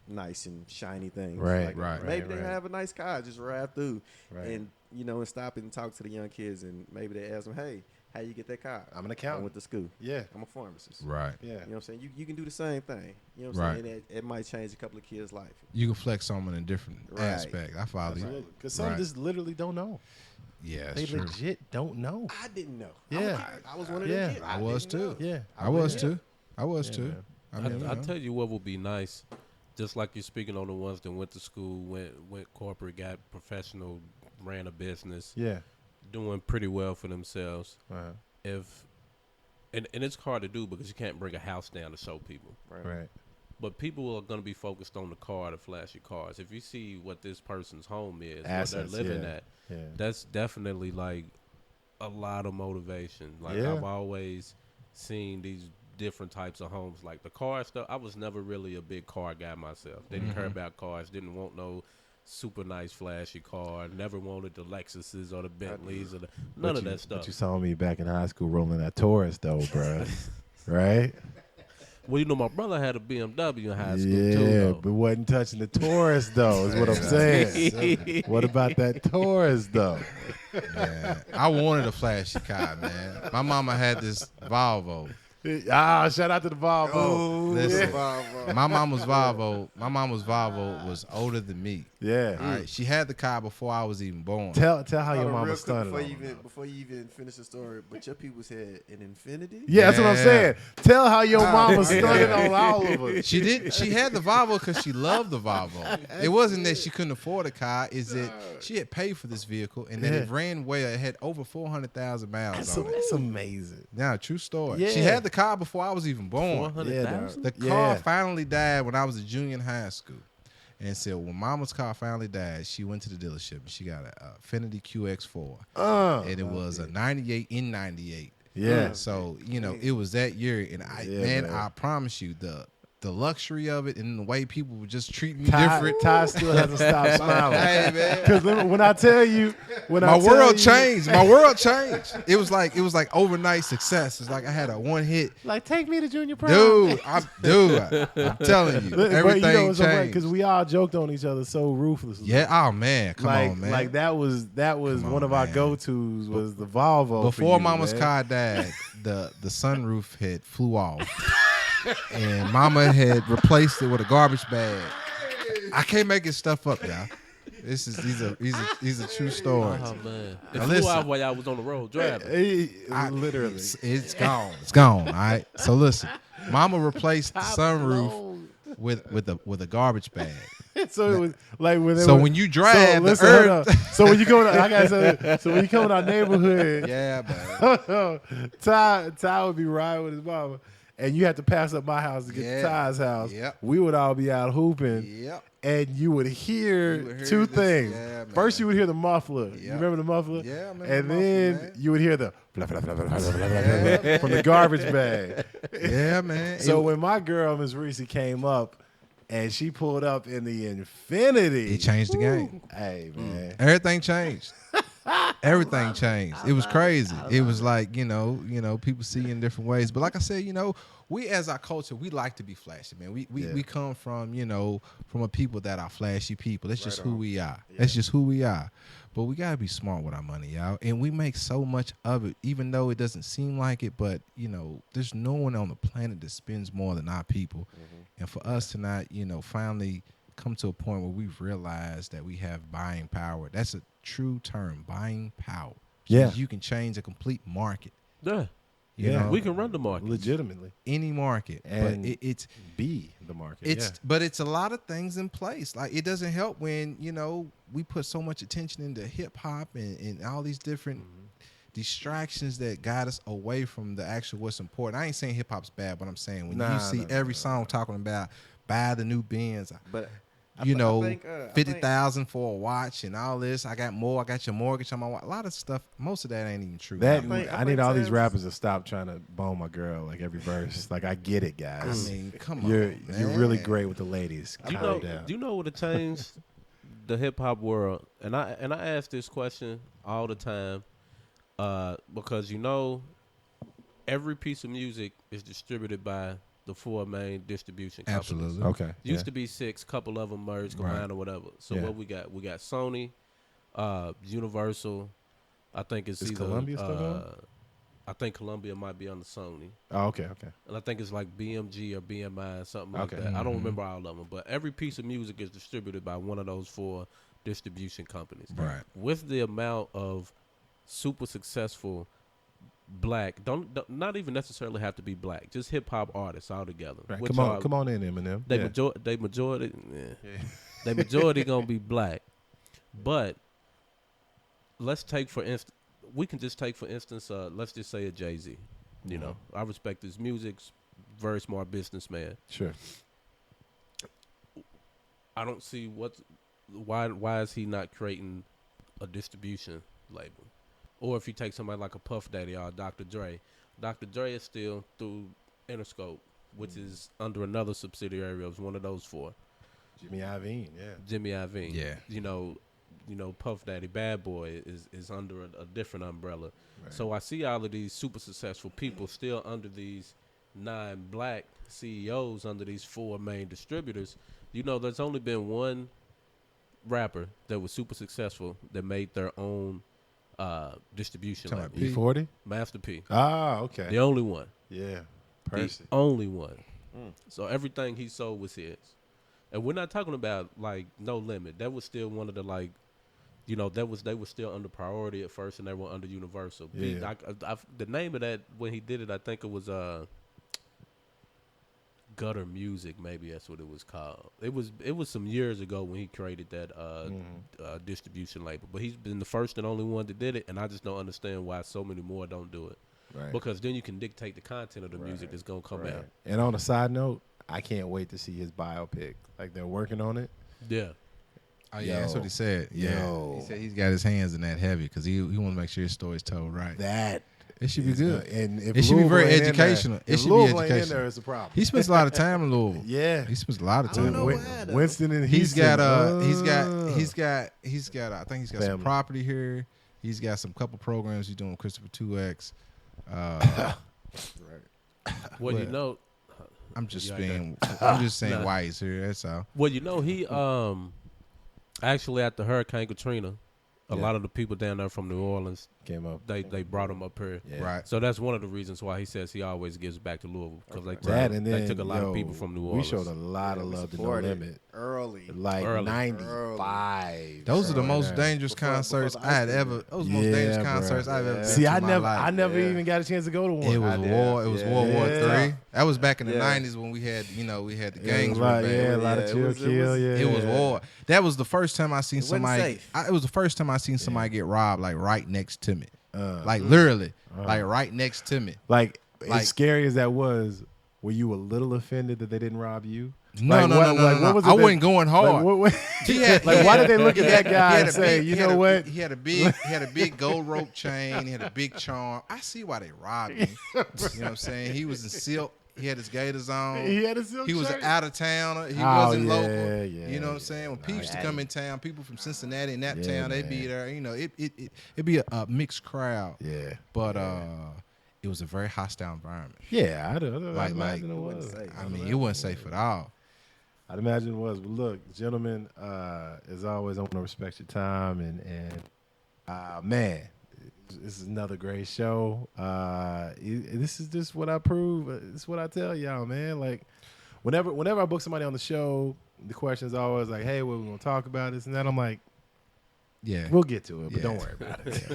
nice and shiny things. Right, right, Maybe right. they have a nice car, just ride through, Right. and and stop and talk to the young kids, and maybe they ask them, "Hey, how you get that car?" I'm an I accountant. went to school. Yeah. I'm a pharmacist. Right. Yeah. You know what I'm saying? You can do the same thing. You know what I'm Right. saying? It might change a couple of kids' life. You can flex on them in a different Right. aspect. I follow you. Because some Right. just literally don't know. Yeah, They it's true. legit don't know. I didn't know. Yeah. I was one of Yeah. them kids. I was didn't know. too. Yeah. I was Yeah. too. I was Yeah, too. man. I mean, I tell you what would be nice, just like you're speaking on the ones that went to school, went corporate, got professional, ran a business, Yeah. doing pretty well for themselves. Uh-huh. If and it's hard to do because you can't bring a house down to show people. Right. But people are going to be focused on the car, the flashy cars. If you see what this person's home is, Assets, what they're living yeah. at, Yeah. that's definitely like a lot of motivation. Like Yeah. I've always seen these different types of homes. Like the car stuff, I was never really a big car guy myself. Didn't care about cars. Didn't want no super nice flashy car. Never wanted the Lexuses or the Bentleys or none of that stuff. But you saw me back in high school rolling that Taurus, though, bro. Right? Well, you know, my brother had a BMW in high school Yeah, too. Though. but wasn't touching the Taurus, though, is what I'm saying. What about that Taurus, though? yeah. I wanted a flashy car, man. My mama had this Volvo. Shout out to the Volvo. Listen, my mama's Volvo was older than me. Yeah. All right, she had the car before I was even born. Tell how Hold your on, mama real quick started before on you them, even though. before you even finish the story. But your people's had an Infinity. Yeah, that's what I'm Yeah. saying. Tell how your mama started on all of us. She did. She had the Volvo because she loved the Volvo. It wasn't that she couldn't afford a car. Is that she had paid for this vehicle and that it ran well. It had over 400,000 miles on it. That's amazing. Now, true story. Yeah. She had the car before I was even born. 400,000. The car finally died when I was a junior in high school. And so when mama's car finally died, she went to the dealership and she got a Affinity QX4. And it was a 98 in 98. Yeah. So, it was that year. And man. I promise you, the luxury of it and the way people would just treat me Ty, different. Ty still hasn't stopped smiling. Hey, man. Because when I tell you, My world changed. My world changed. It was like overnight success. It's like I had a one hit. Like, take me to junior prom. Dude, I'm telling you, everything changed. Because we all joked on each other so ruthlessly. Yeah. Oh man, come on, man. Like that was Come one on, of our man. go-tos was the Volvo. Before for you, Mama's man. car died, the sunroof had flew off, and Mama had replaced it with a garbage bag. I can't make this stuff up, y'all. These are true stories. Oh man, it Now flew listen. off while I was on the road driving. Literally. It's gone. It's gone. All right. So listen, Mama replaced the sunroof with a garbage bag. So it was like when So when you drive, the hold earth. up. So when you go to, I gotta say, so when you come in our neighborhood, Yeah, man. Ty would be riding with his mama, and you had to pass up my house to get Yeah. to Ty's house. Yep. We would all be out hooping. Yep. And you would hear, You would hear two this- things. yeah, man. First, you would hear the muffler. You Yep. remember the muffler? Yeah, I remember And the then muffler, man. you would hear the blah, blah, blah, blah, blah, blah, blah, blah, blah, from the garbage bag. Yeah, man. So when my girl, Miss Reese, came up and she pulled up in the Infinity, it changed the game. Hey, man. Everything changed. Everything changed. It was crazy. It was like, people see you in different ways. But like I said, we as our culture, we like to be flashy, man. We come from, from a people that are flashy people. That's just who we are. That's just who we are. But we got to be smart with our money, y'all. And we make so much of it, even though it doesn't seem like it. But, there's no one on the planet that spends more than our people. And for us to not, finally come to a point where we've realized that we have buying power. That's a true term, buying power. Yeah. You can change a complete market. Yeah, You Yeah. know, we can run the market. Legitimately. any market. And But it's be the market. but it's a lot of things in place. Like it doesn't help when, we put so much attention into hip hop and all these different distractions that guide us away from the actual what's important. I ain't saying hip hop's bad, but I'm saying when you see every song talking about buy the new Benz, But I you know, think, I 50,000 for a watch and all this. I got more. I got your mortgage on my watch. A lot of stuff. Most of that ain't even true. That I I need think all these Sam's- rappers to stop trying to bone my girl like every verse. Like I get it, I guys. mean, come You're on, you're really man. great with the ladies. Do you Calm know? down. Do you know what have changed the hip hop world? And I ask this question all the time because every piece of music is distributed by the 4 main distribution companies. Absolutely. Okay. Used to be 6, couple of them merged, combined, or whatever. So Yeah. what we got? We got Sony, Universal. I think it's Is either Columbia still going? I think Columbia might be on the Sony, Oh, okay. and I think it's like BMG or BMI, something like Okay. that. I don't remember all of them, but every piece of music is distributed by one of those 4 distribution companies. Right. With the amount of super successful black, not even necessarily have to be black, just hip hop artists altogether. Right. which Come on in, Eminem. They Yeah. majority, they majority gonna be black, but let's take for instance, we can just take for instance, let's just say a Jay-Z. You know, I respect his music, very smart businessman. Sure. I don't see why is he not creating a distribution label, or if you take somebody like a Puff Daddy or Dr. Dre. Dr. Dre is still through Interscope, which is under another subsidiary of one of those 4. Jimmy Iovine. Yeah. Jimmy Iovine. Yeah. You know, Puff Daddy, Bad Boy is under a different umbrella. Right. So I see all of these super successful people still under these 9 black CEOs under these 4 main distributors. You know, there's only been one rapper that was super successful that made their own distribution Talking label. about E40. Master P. Ah, okay. The only one. Yeah. The Percy. only one. So everything he sold was his. And we're not talking about like No Limit. That was still one of the like, you know, they were still under Priority at first, and they were under Universal. Yeah. The name of that when he did it, I think it was Gutter Music. Maybe that's what it was called. It was some years ago when he created that distribution label. But he's been the first and only one that did it, and I just don't understand why so many more don't do it. Right. Because then you can dictate the content of the music that's gonna come out. And on a side note, I can't wait to see his biopic. Like they're working on it. Yeah. Oh yeah, that's what he said. Yeah, Yo. he said he's got his hands in that heavy because he want to make sure his story's told right. That It should be is good. And if It should be Louisville very ain't in there- educational. It If should be Louisville ain't in educational. there, it's a problem. He spends a lot of time in Louisville. Yeah. He spends a lot of time. know in why, Louisville. though. Winston and He's Houston. got I think he's got some Family. property here. He's got some couple programs he's doing with Christopher 2X. Well, you know, I'm just Yeah, I being I'm just saying Nah. why he's here. That's all. well, you know, he actually after Hurricane Katrina, a Yeah. lot of the people down there from New Orleans, Came up. they brought him up here. Yeah. Right. So that's one of the reasons why he says he always gives back to Louisville because That and then they took a lot yo, of people from New We Orleans. showed a lot of we love to No supported Limit. early. Like Early. 95. Those are the most Right. dangerous Before- concerts before the I had ice ever. cream. Those are the most Yeah, dangerous bro. concerts I've ever been See, to I in my never, life. I never even got a chance to go to one. It was I did. war. It was Yeah. World War Yeah. III. That was back in the Yeah. '90s when we had, we had the Yeah, gangs. a lot, real bad. yeah, a lot Yeah, of it chill, was- kill. Yeah, It was war. That was the first time I seen It wasn't somebody. safe. It was the first time I seen somebody get robbed, like right next to me, Uh, like literally, like right next to me. like, Like- as scary as that was, were you a little offended that they didn't rob you? No, Like, no, what- no, no, like, no, what no. was it I that- wasn't going hard. Like, what, He had- like, he why had- did they look at he that had- guy he had and a say, big- you he had know a- what? He had a big gold rope chain. He had a big charm. I see why they robbed me. You know what I'm saying? He was in silk. He had his gaiters on. He had a silk He was shirt? an out of towner. He Oh, wasn't yeah, local. yeah, You know what I'm saying? When people used to yeah. come in town, people from Cincinnati and that Yeah, town, they'd be man. there. It'd be a mixed crowd. Yeah. But it was a very hostile environment. Yeah, I'd Like, imagine it it wasn't was. safe. I mean, it wasn't safe at all. I'd imagine it was. But look, gentlemen, as always, I want to respect your time and man, this is another great show. This is just what I prove. This is what I tell y'all, man. Like, whenever I book somebody on the show, the question is always like, "Hey, what we gonna talk about?" This and that. I'm like, Yeah. "We'll get to it, but Yeah. don't worry about it."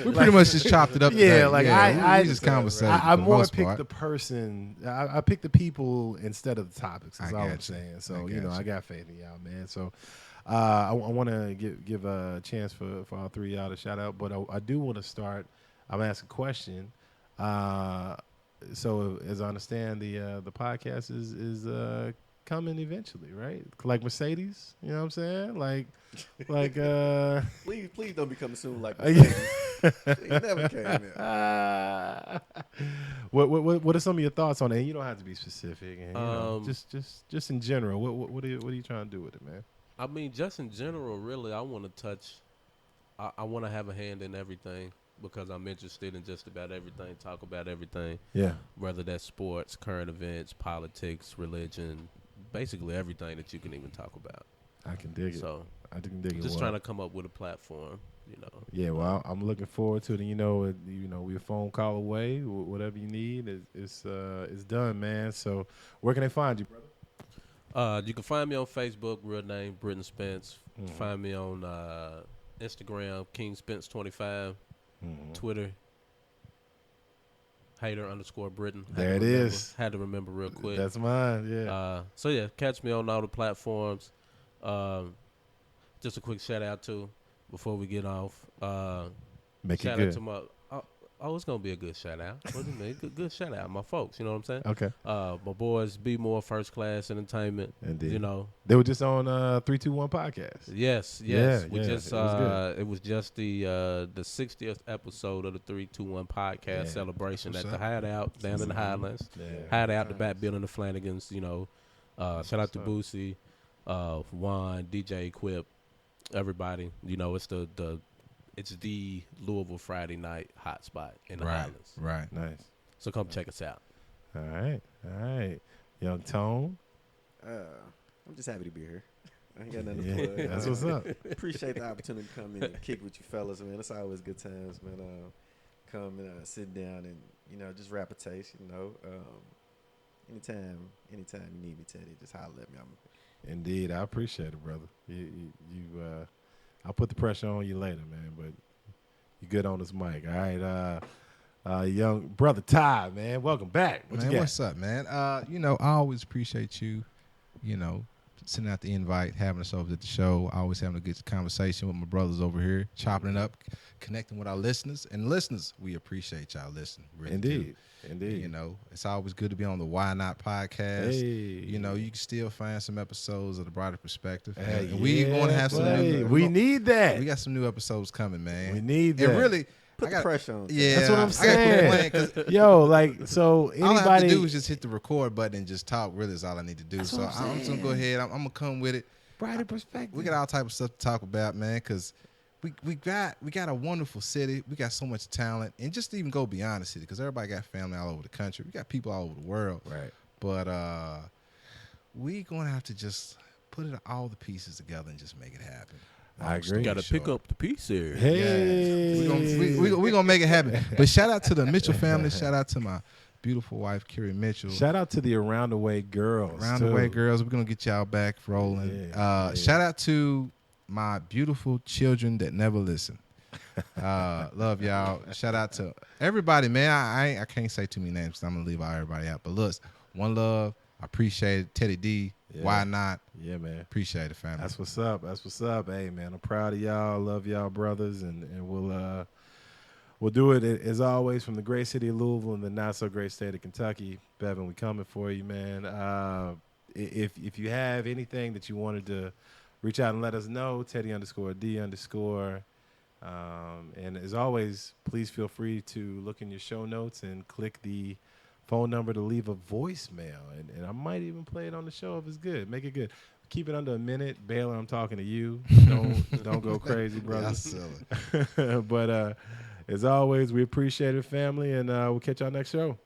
We pretty much just chopped it up. Yeah, today. like we just conversated. I for the more most pick part. the person. I pick the people instead of the topics. That's I all I'm got you. saying. So I you know, got I you. got faith in y'all, man. So I want to give a chance for all three of y'all to shout out, but I do want to start. I'm gonna ask a question. So as I understand, the podcast is coming eventually, right? Like Mercedes, you know what I'm saying? Like Please don't be coming soon like Uh, He never came in. what are some of your thoughts on it? And you don't have to be specific. And, you know, just in general, what are you trying to do with it, man? I mean, just in general, really, I want to touch. I want to have a hand in everything. because I'm interested in just about everything, talk about everything. Yeah. Whether that's sports, current events, politics, religion, basically everything that you can even talk about. I can dig it. So I can dig it. just Well, trying to come up with a platform, Yeah, well, I'm looking forward to it. And we're a phone call away. Whatever you need, it's done, man. So where can they find you, brother? You can find me on Facebook, real name Britton Spence. Find me on Instagram, King Spence 25. Twitter, hater_Britton. There it is. Had to remember real quick. That's mine. Yeah. So yeah, catch me on all the platforms. Just a quick shout out to before we get off. Make it shout good. out to my. It's gonna be a good shout out. What do you mean? Good shout out, my folks. You know what I'm saying? Okay. My boys, Be More First Class Entertainment. Indeed. They were just on 321 podcast. Yes. Yeah, We just it was good. it was just the 60th episode of the 321 podcast celebration at the Hideout down in the Highlands. Yeah. Hideout, the back building, the Flanagans. Shout out to Boosie, Juan, DJ Quip, everybody. It's the Louisville Friday night hotspot in the Highlands. Right. Nice. So come check us out. All right. Young Tone. I'm just happy to be here. I ain't got nothing to plug. That's what's up. Appreciate the opportunity to come in and kick with you fellas, man. It's always good times, man. Come and sit down and just rap a taste. Anytime you need me, Teddy, just holler at me. Indeed, I appreciate it, brother. I'll put the pressure on you later, man. But you good on this mic, all right? Young brother Ty, man, welcome back. What you got? What's up, man? I always appreciate you. Sending out the invite, having us over at the show, always having a good conversation with my brothers over here, chopping it up, connecting with our listeners. And listeners, we appreciate y'all listening. Really Indeed. do. Indeed. It's always good to be on the Why Not podcast. Hey. You can still find some episodes of the broader perspective. Hey, and we want to have some new. We need that. We got some new episodes coming, man. We need that. And really, Put the pressure on. Yeah, That's what I'm I gotta quit saying. playing, So all I have to anybody do is just hit the record button and just talk. Really, is all I need to do. That's So what I'm I'm just gonna go ahead. I'm gonna come with it. brighter perspective. We got all type of stuff to talk about, man. Because we got a wonderful city. We got so much talent, and just to even go beyond the city, because everybody got family all over the country. We got people all over the world. Right. But we gonna have to just put all the pieces together and just make it happen. I agree. Got to pick up the piece here. Hey. We're gonna make it happen. But shout out to the Mitchell family. Shout out to my beautiful wife, Carrie Mitchell. Shout out to the Around the Way girls. Around the Way girls. We're gonna get y'all back rolling. Yeah. Shout out to my beautiful children that never listen. Love y'all. Shout out to everybody, man. I can't say too many names because I'm gonna leave everybody out. But look, one love. I appreciate it. Teddy D. Yeah. Why not? Yeah, man. Appreciate it, family. That's what's up. Hey, man, I'm proud of y'all. Love y'all, brothers, and we'll do it as always from the great city of Louisville and the not so great state of Kentucky. Bevan, we coming for you, man. If you have anything that you wanted to reach out and let us know, Teddy_D_. And as always, please feel free to look in your show notes and click the phone number to leave a voicemail. And I might even play it on the show if it's good. Make it good. Keep it under a minute. Baylor, I'm talking to you. Don't go crazy, brother. Silly. But as always, we appreciate it, family, and we'll catch y'all next show.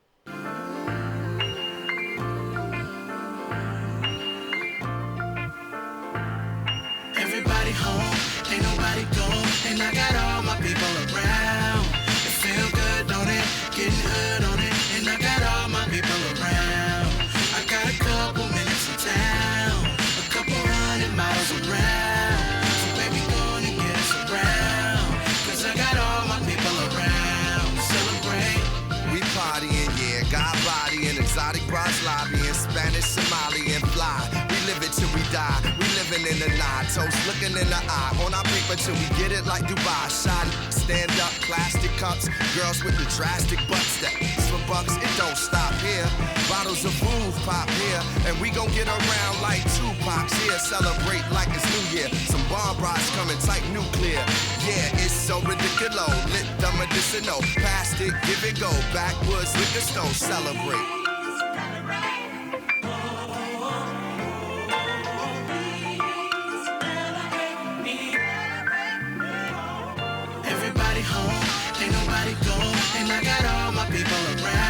Everybody home, ain't nobody gone, and I got all my people around. It feel good, don't it? Getting hood on it, and I got all my people around. I got a couple minutes in town, a couple 100 miles around. So baby, go on and get us around, 'cause I got all my people around. Celebrate. We partying, yeah, got body and exotic bras lobbying, Spanish, Somali, and fly. We live it till we die. We living in the night, toast looking in the eye. On our paper till we get it like Dubai. Shot, stand up, plastic cups, girls with the drastic butts that for bucks. It don't stop here. Bottles of booze pop here, and we gon' get around like Tupac's here. Celebrate like it's New Year. Some bomb rods coming tight nuclear. Yeah, it's so ridiculous. Lit the medicinal. Past it, give it go. Backwoods with the stone. Celebrate. Everybody home, ain't no nobody go, and I got all my people around.